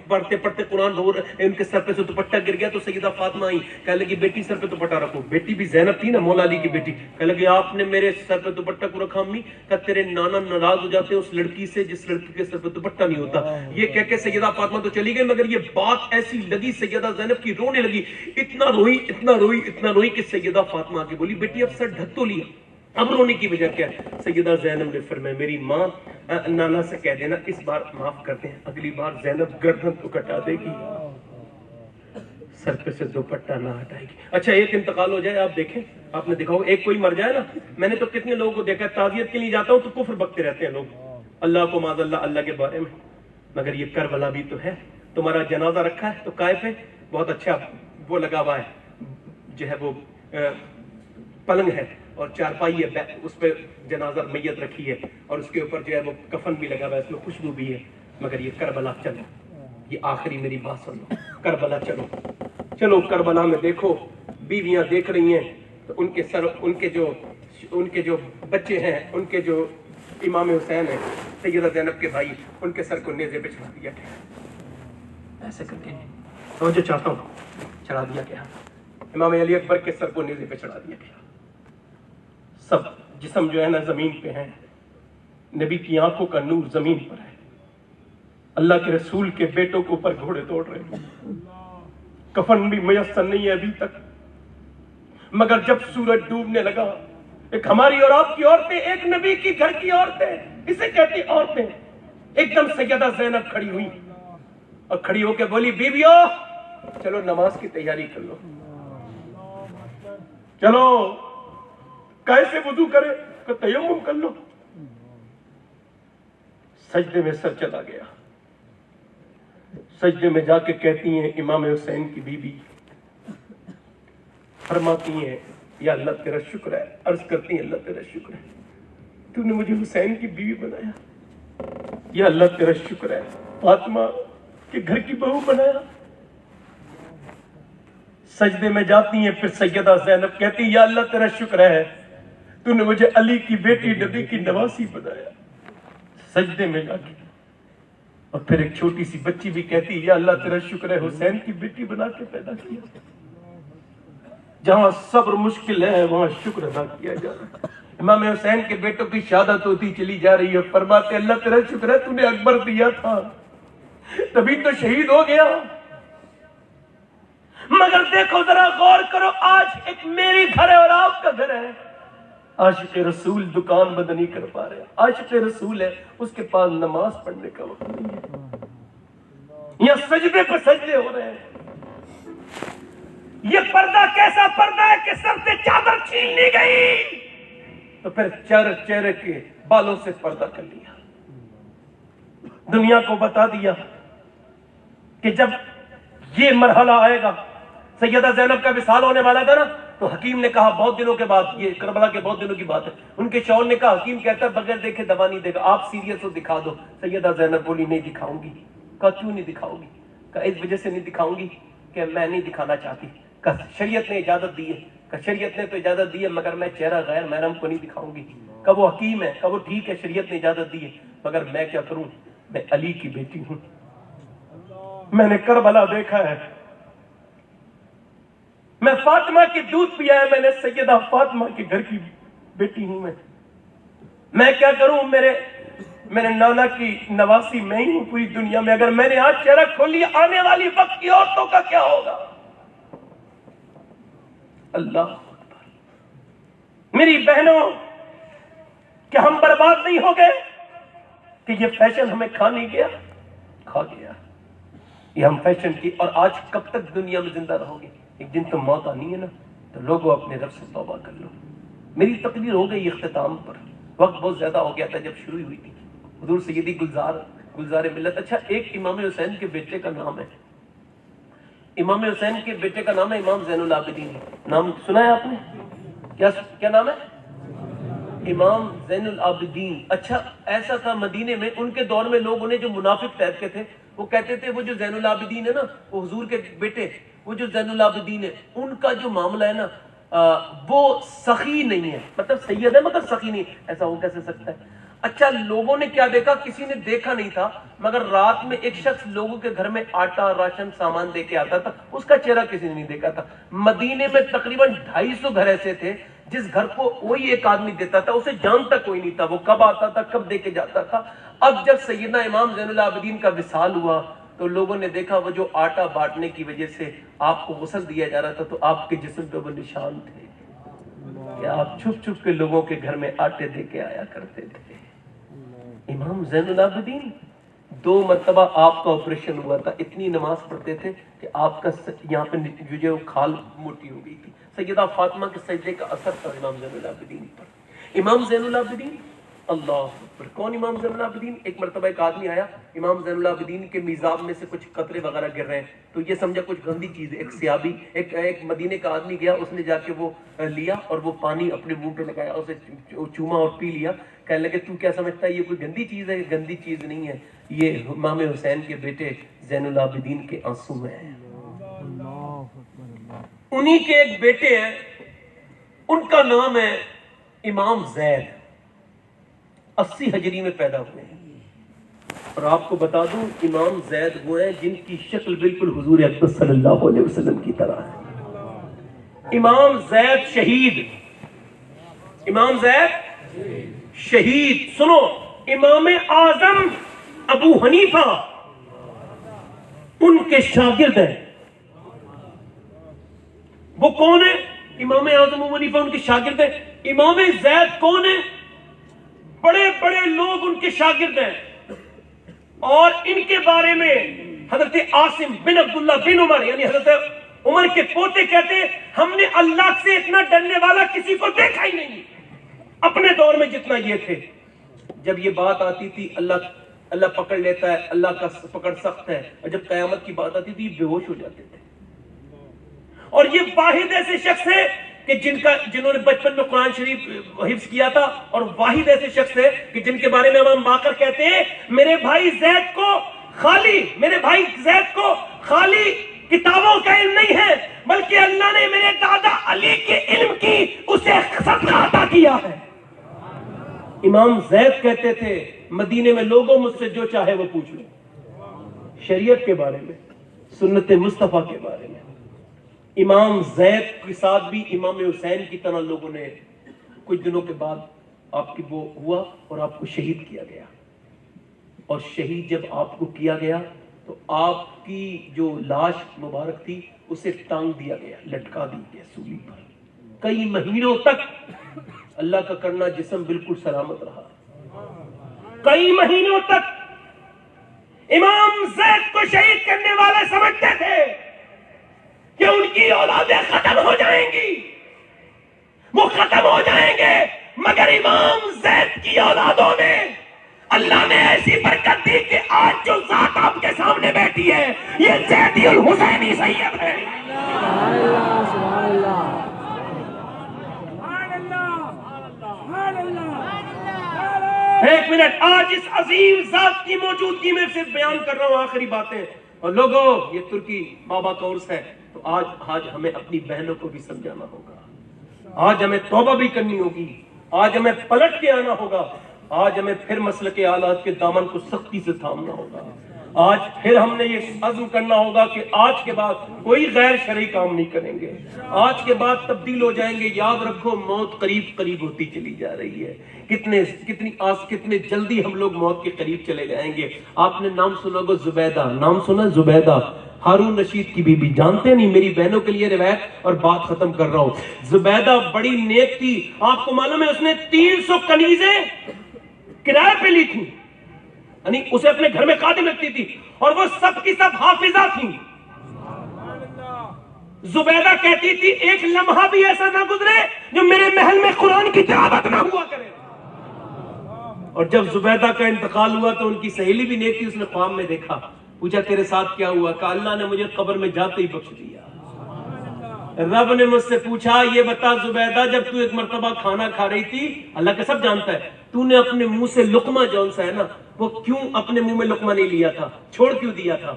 پڑھتے پڑھتے قرآن رو رہے، ان کے سر پہ سے دوپٹہ گر گیا تو سیدہ فاطمہ آئی، کہنے لگی بیٹی سر پہ دوپٹہ رکھو. بیٹی بھی زینب تھی نا، مولا علی کی بیٹی، کہنے لگی آپ نے میرے سر پہ دوپٹہ کو رکھا امی؟ کہ تیرے نانا ناراض ہو جاتے ہیں اس لڑکی سے جس لڑکی کے سر پہ دوپٹہ نہیں ہوتا. یہ کہہ کے سیدہ فاطمہ تو چلی گئی مگر یہ بات ایسی لگی سیدہ زینب کی، رونے لگی، اتنا روئی اتنا روئی اتنا روئی کہ سیدہ فاطمہ آگے بولی بیٹی اب سر ڈھک تو لیا، اب رونے کی وجہ کیا ہے؟ سیدہ زینب نے فرمایا میری ماں نانا سے کہہ دینا اس بار معاف کر دیں، اگلی بار زینب گردن تو کٹا دے گی، سر پہ سے دوپٹہ نہ ہٹائے گی. اچھا ایک انتقال ہو جائے، آپ دیکھیں، آپ نے دیکھا ہو ایک کوئی مر جائے نا، میں نے تو کتنے لوگوں کو دیکھا تعزیت کے لیے جاتا ہوں تو کفر بکتے رہتے ہیں لوگ اللہ کو معاذ اللہ کے بارے میں. مگر یہ کربلا بھی تو ہے، تمہارا جنازہ رکھا ہے تو کائے پہ بہت اچھا وہ لگا ہوا ہے، جو ہے وہ پلنگ ہے اور چارپائی ہے، اس پہ جنازہ میت رکھی ہے اور اس کے اوپر جو ہے وہ کفن بھی لگا ہوا ہے، اس میں خوشبو بھی ہے. مگر یہ کربلا چلو، یہ آخری میری بات سن لو، کربلا چلو چلو کربلا میں دیکھو بیویاں دیکھ رہی ہیں تو ان کے سر ان کے جو بچے ہیں، ان کے جو امام حسین ہیں سیدہ زینب کے بھائی، ان کے سر کو نیزے پہ چڑھا دیا گیا، ایسے کر کے توجہ چاہتا ہوں، چڑھا دیا گیا. امام علی اکبر کے سر کو نیزے پہ چڑھا دیا گیا. سب جسم جو ہے نا زمین پہ ہیں، نبی کی آنکھوں کا نور زمین پر ہے، اللہ کے رسول کے بیٹوں کے اوپر گھوڑے دوڑ رہے ہیں، کفن بھی میسر نہیں ہے ابھی تک. مگر جب سورج ڈوبنے لگا، ایک ہماری اور آپ کی عورتیں، ایک نبی کی گھر کی عورتیں، اسے کہتی عورتیں، ایک دم سیدہ زینب کھڑی ہوئی اور کھڑی ہو کے بولی بیویو چلو نماز کی تیاری کر لو، چلو کیسے وضو کرے کہ تیمم کر لو. سجدے میں سر چلا گیا، سجدے میں جا کے کہتی ہیں امام حسین کی بیوی، فرماتی ہیں یا اللہ تیرا شکر ہے، عرض کرتی ہیں اللہ تیرا شکر ہے تو نے مجھے حسین کی بیوی بنایا، یا اللہ تیرا شکر ہے فاطمہ کے گھر کی بہو بنایا. سجدے میں جاتی ہیں، پھر سیدہ زینب کہتی یا اللہ تیرا شکر ہے تو نے مجھے علی کی بیٹی نبی کی نواسی بنایا. سجدے میں جا کے اور پھر ایک چھوٹی سی بچی بھی کہتی یا اللہ تیرا شکر ہے حسین کی بیٹی بنا کے پیدا کیا. جہاں صبر مشکل ہے وہاں شکر ادا کیا جا رہا ہے. امام حسین کے بیٹوں کی شہادت ہوتی چلی جا رہی ہے، فرماتے اللہ تیرا شکر ہے تو نے اکبر دیا تھا تبھی تو شہید ہو گیا. مگر دیکھو ذرا غور کرو، آج ایک میری گھر ہے اور آپ کا گھر ہے، عاشق رسول دکان بند نہیں کر پا رہے، عاشق رسول ہے اس کے پاس نماز پڑھنے کا وقت نہیں ہے، یا سجدے پہ سجدے ہو رہے ہیں. یہ پردہ کیسا پردہ ہے کہ سر سے چادر چھین لی گئی تو پھر چہرے کے بالوں سے پردہ کر لیا. دنیا کو بتا دیا کہ جب یہ مرحلہ آئے گا، سیدہ زینب کا وصال ہونے والا تھا نا، تو حکیم نے کہا بہت دنوں کے بعد، یہ کربلا کے بہت دنوں کی بات ہے، ان کے شوہر نے کہا حکیم کہتا ہے بغیر دیکھے دوا نہیں دے گا، آپ سیریس ہو دکھا دو. سیدہ زینب بولی نہیں دکھاؤں گی. کہا کیوں نہیں دکھاؤ گی؟ کہا اس وجہ سے نہیں دکھاؤں گی کہ میں نہیں دکھانا چاہتی. کہا شریعت نے اجازت دی ہے. کہا شریعت نے تو اجازت دی ہے مگر میں چہرہ غیر محرم کو نہیں دکھاؤں گی. کہا وہ حکیم ہے. کہا وہ ٹھیک ہے شریعت نے اجازت دی ہے مگر میں کیا کروں، میں علی کی بیٹی ہوں، میں نے کربلا دیکھا ہے، میں فاطمہ کی دودھ پیا ہے، میں نے سیدہ فاطمہ کے گھر کی بیٹی ہوں. میں کیا کروں، میرے نانا کی نواسی میں ہی ہوں پوری دنیا میں. اگر میں نے آج چہرہ کھول لیا آنے والی وقت کی عورتوں کا کیا ہوگا؟ اللہ اکبر۔ میری بہنوں، کیا ہم برباد نہیں ہو گئے کہ یہ فیشن ہمیں کھا نہیں گیا؟ کھا گیا یہ ہم فیشن کی۔ اور آج کب تک دنیا میں زندہ رہو گے؟ ایک دن تو موت آنی ہے نا، تو لوگوں اپنے رب سے توبہ کر لو۔ میری تقریر ہو گئی اختتام پر، وقت بہت زیادہ ہو گیا تھا جب شروع ہوئی تھی۔ حضور سیدی گلزار ملت۔ اچھا، ایک امام حسین کے بیٹے کا نام ہے، امام حسین کے بیٹے کا نام ہے امام زین العابدین۔ نام سنا ہے آپ نے؟ کیا نام ہے؟ امام زین العابدین۔ اچھا، ایسا تھا مدینے میں ان کے دور میں لوگ انہیں جو منافق ٹائپ کے تھے وہ کہتے تھے وہ جو زین العابدین ہے نا، وہ حضور کے بیٹے، وہ جو زین العابدین ہے ان کا جو معاملہ ہے نا وہ سخی نہیں ہے، مطلب سید ہے مگر سخی نہیں۔ ایسا ہو کیسے سکتا ہے؟ اچھا، لوگوں نے کیا دیکھا؟ کسی نے دیکھا نہیں تھا، مگر رات میں ایک شخص لوگوں کے گھر میں آٹا راشن سامان دے کے آتا تھا، اس کا چہرہ کسی نے نہیں دیکھا تھا۔ مدینے میں تقریباً 250 گھر ایسے تھے جس گھر کو وہی ایک آدمی دیتا تھا، اسے جانتا کوئی نہیں تھا، وہ کب آتا تھا کب دے کے جاتا تھا۔ اب جب سیدنا امام زین العابدین کا وصال ہوا تو لوگوں نے دیکھا وہ جو آٹا بانٹنے کی وجہ سے آپ کو غسل دیا جا رہا تھا تو آپ کے جسم پہ وہ نشان تھے کہ آپ چھپ چھپ کے لوگوں کے گھر میں آٹے دے کے آیا کرتے تھے۔ امام زین العابدین 2 مرتبہ آپ کا آپریشن ہوا تھا، اتنی نماز پڑھتے تھے کہ آپ کا یہاں پہ جو کھال موٹی ہو گئی تھی۔ سیدہ فاطمہ کے سجدے کا اثر تھا امام زین العابدین پر۔ امام زین العابدین، اللہ اکبر۔ کون امام زین العابدین؟ ایک مرتبہ ایک آدمی آیا، امام زین العابدین کے میزاب میں سے کچھ قطرے وغیرہ گر رہے ہیں تو یہ سمجھا کچھ گندی چیز ہے۔ ایک سیابی، ایک مدینے کا آدمی گیا، اس نے جا کے وہ لیا اور وہ پانی اپنے منہ پہ لگایا، اسے چوما اور پی لیا۔ کہنے لگے تو کیا سمجھتا ہے یہ کوئی گندی چیز ہے؟ گندی چیز نہیں ہے، یہ امام حسین کے بیٹے زین العابدین کے آنسو ہیں۔ انہی کے ایک بیٹے ہیں، ان کا نام ہے امام زید، 80 ہجری میں پیدا ہوئے ہیں۔ اور آپ کو بتا دوں امام زید وہ ہیں جن کی شکل بالکل حضور اکرم صلی اللہ علیہ وسلم کی طرح ہے۔ امام زید شہید، امام زید شہید۔ سنو، امام اعظم ابو حنیفہ ان کے شاگرد ہیں۔ وہ کون ہے؟ امام اعظم ابو حنیفہ ان کے شاگرد ہیں۔ امام زید کون ہے؟ بڑے بڑے لوگ ان کے شاگرد ہیں، اور ان کے بارے میں حضرت عاصم بن عبداللہ بن عمر یعنی حضرت عمر کے پوتے کہتے ہیں ہم نے اللہ سے اتنا ڈرنے والا کسی کو دیکھا ہی نہیں اپنے دور میں جتنا یہ تھے۔ جب یہ بات آتی تھی اللہ پکڑ لیتا ہے، اللہ کا پکڑ سخت ہے، اور جب قیامت کی بات آتی تھی یہ بے ہوش ہو جاتے تھے۔ اور یہ واحد ایسے شخص ہے کہ جنہوں نے بچپن میں قرآن شریف حفظ کیا تھا، اور واحد ایسے شخص ہے کہ جن کے بارے میں امام باقر کہتے ہیں میرے بھائی زید کو خالی کتابوں کا علم نہیں ہے بلکہ اللہ نے میرے دادا علی کے علم کی اسے صدقہ عطا کیا ہے۔ امام زید کہتے تھے مدینے میں لوگوں مجھ سے جو چاہے وہ پوچھ لو، شریعت کے بارے میں، سنت مصطفیٰ کے بارے میں۔ امام زید کے ساتھ بھی امام حسین کی طرح لوگوں نے کچھ دنوں کے بعد آپ کی وہ ہوا اور آپ کو شہید کیا گیا، اور شہید جب آپ کو کیا گیا تو آپ کی جو لاش مبارک تھی اسے ٹانگ دیا گیا، لٹکا دی گیا سولی پر۔ کئی مہینوں تک اللہ کا کرنا جسم بالکل سلامت رہا، کئی مہینوں تک امام زید کو شہید کرنے والے سمجھتے تھے کہ ان کی اولادیں ختم ہو جائیں گی، وہ ختم ہو جائیں گے، مگر امام زید کی اولادوں میں اللہ نے ایسی برکت دی کہ آج جو ذات آپ کے سامنے بیٹھی ہے یہ زیدی الحسینی سید ہے۔ ایک منٹ، آج اس عظیم ذات کی موجودگی میں صرف بیان کر رہا ہوں آخری باتیں، اور لوگوں یہ ترکی بابا کا عرس ہے تو آج ہمیں اپنی بہنوں کو بھی سمجھانا ہوگا، آج ہمیں توبہ بھی کرنی ہوگی، آج ہمیں پلٹ کے آنا ہوگا، آج ہمیں پھر مسلک آلات کے دامن کو سختی سے تھامنا ہوگا، آج پھر ہم نے یہ عزم کرنا ہوگا کہ آج کے بعد کوئی غیر شرعی کام نہیں کریں گے، آج کے بعد تبدیل ہو جائیں گے۔ یاد رکھو موت قریب قریب ہوتی چلی جا رہی ہے، کتنے جلدی ہم لوگ موت کے قریب چلے جائیں گے۔ آپ نے نام سنا ہوگا زبیدہ، نام سنا زبیدہ، ہارون رشید کی بیوی, جانتے نہیں, میری بہنوں کے لیے روایت اور بات ختم کر رہا ہوں. زبیدہ بڑی نیک تھی, آپ کو معلوم ہے اس نے 300 کنیزیں کرائے پہ لی تھی, یعنی اسے اپنے گھر میں خادم رکھتی تھی, اور وہ سب کی سب حافظہ تھیں. زبیدہ کہتی تھی ایک لمحہ بھی ایسا نہ گزرے جو میرے محل میں قرآن کی تلاوت نہ ہوا کرے. اور جب زبیدہ کا انتقال ہوا تو ان کی سہیلی بھی نیک تھی, اس نے خواب میں دیکھا, پوچھا تیرے ساتھ کیا ہوا؟ کہا اللہ نے مجھے قبر میں جاتے ہی بخش دیا. رب نے مجھ سے پوچھا یہ بتا زبیدہ, جب تو ایک مرتبہ کھانا کھا رہی تھی, اللہ کا سب جانتا ہے, تو نے اپنے منہ سے لقمہ جون سا ہے نا, وہ کیوں اپنے منہ میں لقمہ نہیں لیا تھا, چھوڑ کیوں دیا تھا؟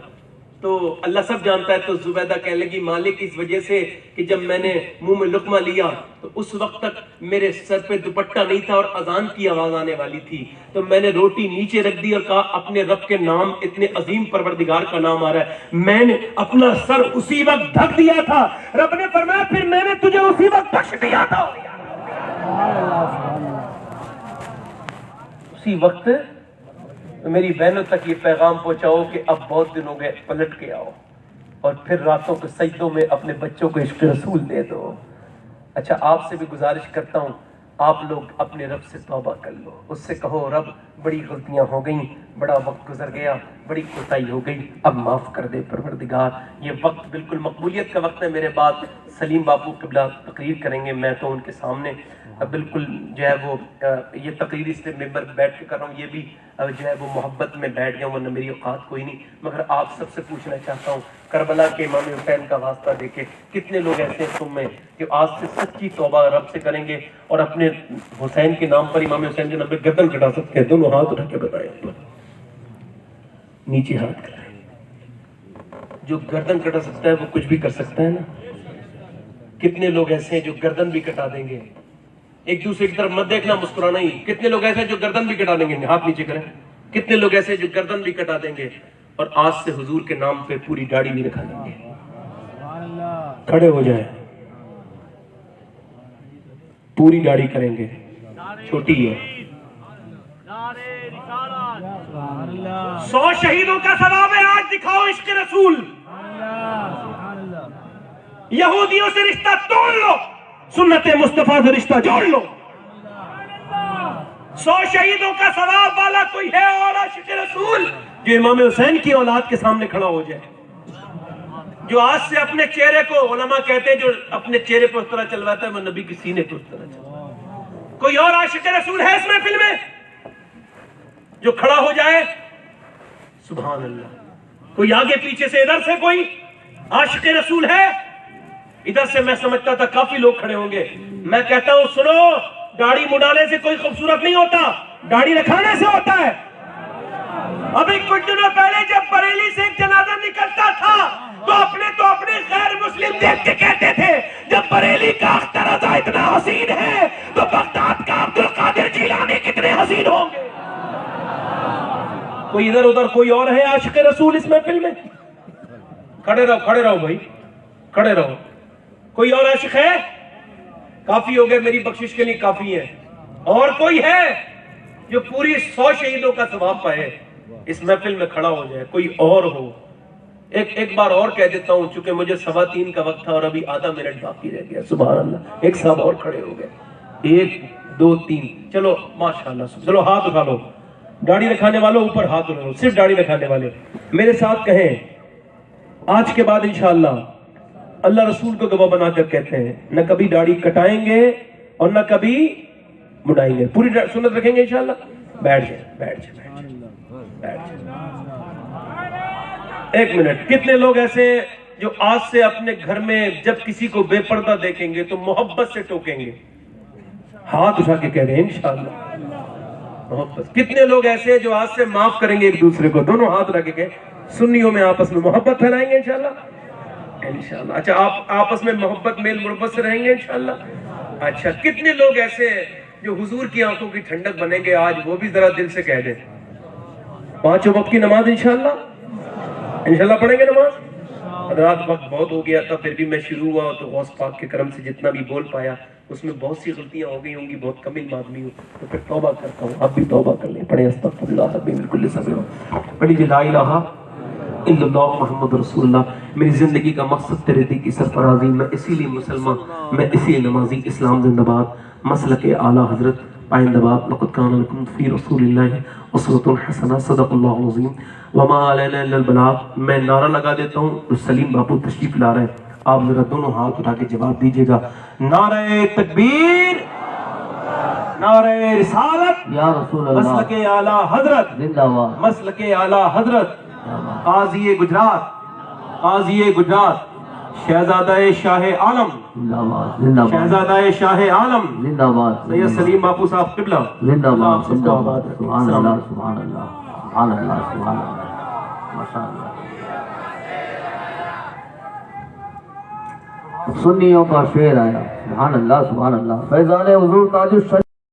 تو اللہ سب جانتا ہے. تو زبیدہ کہنے لگی مالک اس وجہ سے کہ جب میں نے منہ میں لقمہ لیا تو اس وقت تک میرے سر پہ دوپٹہ نہیں تھا اور اذان کی آواز آنے والی تھی, تو میں نے روٹی نیچے رکھ دی اور کہا اپنے رب کے نام, اتنے عظیم پروردگار کا نام آ رہا ہے, میں نے اپنا سر اسی وقت ڈھک دیا تھا. رب نے فرمایا پھر میں نے تجھے اسی وقت بخش دیا تھا. اسی وقت میری بہنوں تک یہ پیغام پہنچاؤ کہ اب بہت دن ہو گئے, پلٹ کے آؤ اور پھر راتوں کے سجدوں میں اپنے بچوں کو عشق رسول دے دو. اچھا آپ سے بھی گزارش کرتا ہوں, آپ لوگ اپنے رب سے توبہ کر لو, اس سے کہو رب بڑی غلطیاں ہو گئیں, بڑا وقت گزر گیا, بڑی کوتاہی ہو گئی, اب معاف کر دے پروردگار. یہ وقت بالکل مقبولیت کا وقت ہے. میرے بعد سلیم باپو قبلہ تقریر کریں گے, میں تو ان کے سامنے بالکل جو ہے وہ یہ تقریر اس لیے ممبر بیٹھ کے کر رہا ہوں, یہ بھی جو ہے وہ محبت میں بیٹھ گیا, ورنہ میری اوقات کوئی نہیں. مگر آپ سب سے پوچھنا چاہتا ہوں, کربلا کے امام حسین کا واسطہ دے کے کتنے لوگ ایسے ہیں تم میں کہ آج سے سچی توبہ رب سے کریں گے اور اپنے حسین کے نام پر, امام حسین کے نام پر گردن کٹا سکتے ہیں؟ دونوں ہاتھ اٹھا کے بتائیں, نیچے ہاتھ کریں. جو گردن کٹا سکتا ہے وہ کچھ بھی کر سکتا ہے نا. کتنے لوگ ایسے ہیں جو گردن بھی کٹا دیں گے؟ ایک دوسرے کی طرف مت دیکھنا, مسکرانا ہی. کتنے لوگ ایسے ہیں جو گردن بھی کٹا دیں گے؟ ہاتھ نیچے کریں. کتنے لوگ ایسے ہیں جو گردن بھی کٹا دیں گے اور آج سے حضور کے نام پہ پوری داڑھی بھی رکھا دیں گے؟ کھڑے ہو جائیں, پوری داڑھی کریں گے, چھوٹی ہے. 100 شہیدوں کا ثواب ہے, آج دکھاؤ عشق رسول. یہودیوں سے رشتہ توڑ لو, سنت مصطفیٰ سے رشتہ جوڑ لو. 100 شہیدوں کا ثواب والا کوئی ہے اور عاشق رسول جو امام حسین کی اولاد کے سامنے کھڑا ہو جائے, جو آج سے اپنے چہرے کو, علماء کہتے ہیں جو اپنے چہرے پر اس طرح چلواتا ہے وہ نبی کی سینے پر اس طرح چلواتا ہے. کوئی اور عاشق رسول ہے اس محفل میں جو کھڑا ہو جائے؟ سبحان اللہ. کوئی آگے پیچھے سے, ادھر سے کوئی عاشق رسول ہے؟ ادھر سے میں سمجھتا تھا کافی لوگ کھڑے ہوں گے. میں کہتا ہوں سنو, داڑھی مڈانے سے کوئی خوبصورت نہیں ہوتا, داڑھی رکھانے سے ہوتا ہے. ابھی کچھ دنوں پہلے جب بریلی سے ایک جنازہ نکلتا تھا تو اپنے غیر مسلم دیکھ کے کہتے تھے جب بریلی کا اختر رضا اتنا حسین ہے تو بغداد کا عبد القادر جیلانی کتنے حسین ہوں گے. کوئی ادھر ادھر کوئی اور ہے عاشق رسول اس محفل میں؟ کھڑے رہو بھائی, کھڑے رہو. کوئی اور عاشق ہے؟ کافی ہو گئے, میری بخشش کے لیے کافی ہے. اور کوئی ہے جو پوری 100 شہیدوں کا ثواب پائے اس محفل میں کھڑا ہو جائے؟ کوئی اور ہو؟ ایک بار اور کہہ دیتا ہوں, چونکہ مجھے 3:15 کا وقت تھا اور ابھی آدھا منٹ باقی رہ گیا. سبحان اللہ, ایک صاحب اور کھڑے ہو گئے. 1 2 3, چلو ماشاءاللہ. چلو ہاتھ اٹھا لو, داڑھی رکھانے والوں اوپر ہاتھ اٹھا لو, صرف داڑھی رکھانے والے میرے ساتھ کہیں, آج کے بعد انشاءاللہ اللہ رسول کو گواہ بنا کر کہتے ہیں نہ کبھی داڑھی کٹائیں گے اور نہ کبھی مڈائیں گے, پوری سنت رکھیں گے انشاءاللہ. بیٹھ جائیں. ایک منٹ. کتنے لوگ ایسے جو آج سے اپنے گھر میں جب کسی کو بے پردہ دیکھیں گے تو محبت سے ٹوکیں گے؟ ہاتھ اٹھا کے کہہ رہے ہیں انشاءاللہ محبت. کتنے لوگ ایسے جو آج سے معاف کریں گے ایک دوسرے کو؟ دونوں ہاتھ رکھ کے سنیوں میں آپس میں محبت پھیلائیں گے انشاءاللہ. اچھا, آپ آپس میں محبت میل محبت سے رہیں گے انشاءاللہ. اچھا, کتنے لوگ ایسے ہیں جو حضور کی آنکھوں کی ٹھنڈک بنیں گے آج؟ وہ بھی ذرا دل سے کہہ دیں. 5 وقت کی نماز انشاءاللہ پڑھیں گے نماز. رات وقت بہت ہو گیا تھا, پھر بھی میں شروع ہوا تو غوث پاک کے کرم سے جتنا بھی بول پایا اس میں بہت سی غلطیاں ہو گئی ہوں گی, بہت کم علم آدمی ہوں, تو پھر توبہ کرتا ہوں. آپ بھی توبہ کر لیں, پڑھیں استغفر اللہ ربی من کل ذنب, پڑھیے لا الہ الا اللہ محمد رسول اللہ. میری زندگی کا مقصد تیرے دی کی سرفرازی. میں اسی لیے مسلمان, میں اسی لیے نمازی. اسلام زندہ باد. مسلک اعلیٰ حضرت پائندہ باد. لقد کان لکم فی رسول اللہ اسوۃ حسنہ. صدق اللہ العظیم. وما علینا الا البلاغ. میں نعرہ لگا دیتا ہوں, سلیم باپو تشریف لا رہے ہیں, آپ ذرا دونوں ہاتھ اٹھا کے جواب دیجیے گا. نعرہ تکبیر, نعرہ رسالت, یا رسول اللہ مسلک اعلیٰ حضرت, زندہ باد. مسلک اعلیٰ حضرت قاضی گجرات, قاضی گجرات, شہزادہ شاہ عالم, زندہ باد. زندہ باد. شہزادہ شاہ عالم زندہ باد. سید سلیم باپو صاحب قبلہ. زندہ اللہ باد. آپ سب زندہ کو باد. آباد رکھے. سبحان السلام اللہ, علیکم. سبحان اللہ, سبحان اللہ, سبحان اللہ, ماشاء اللہ. سنیوں کا شعر آیا. سبحان اللہ, سبحان اللہ. فیضان حضور تاج الشریف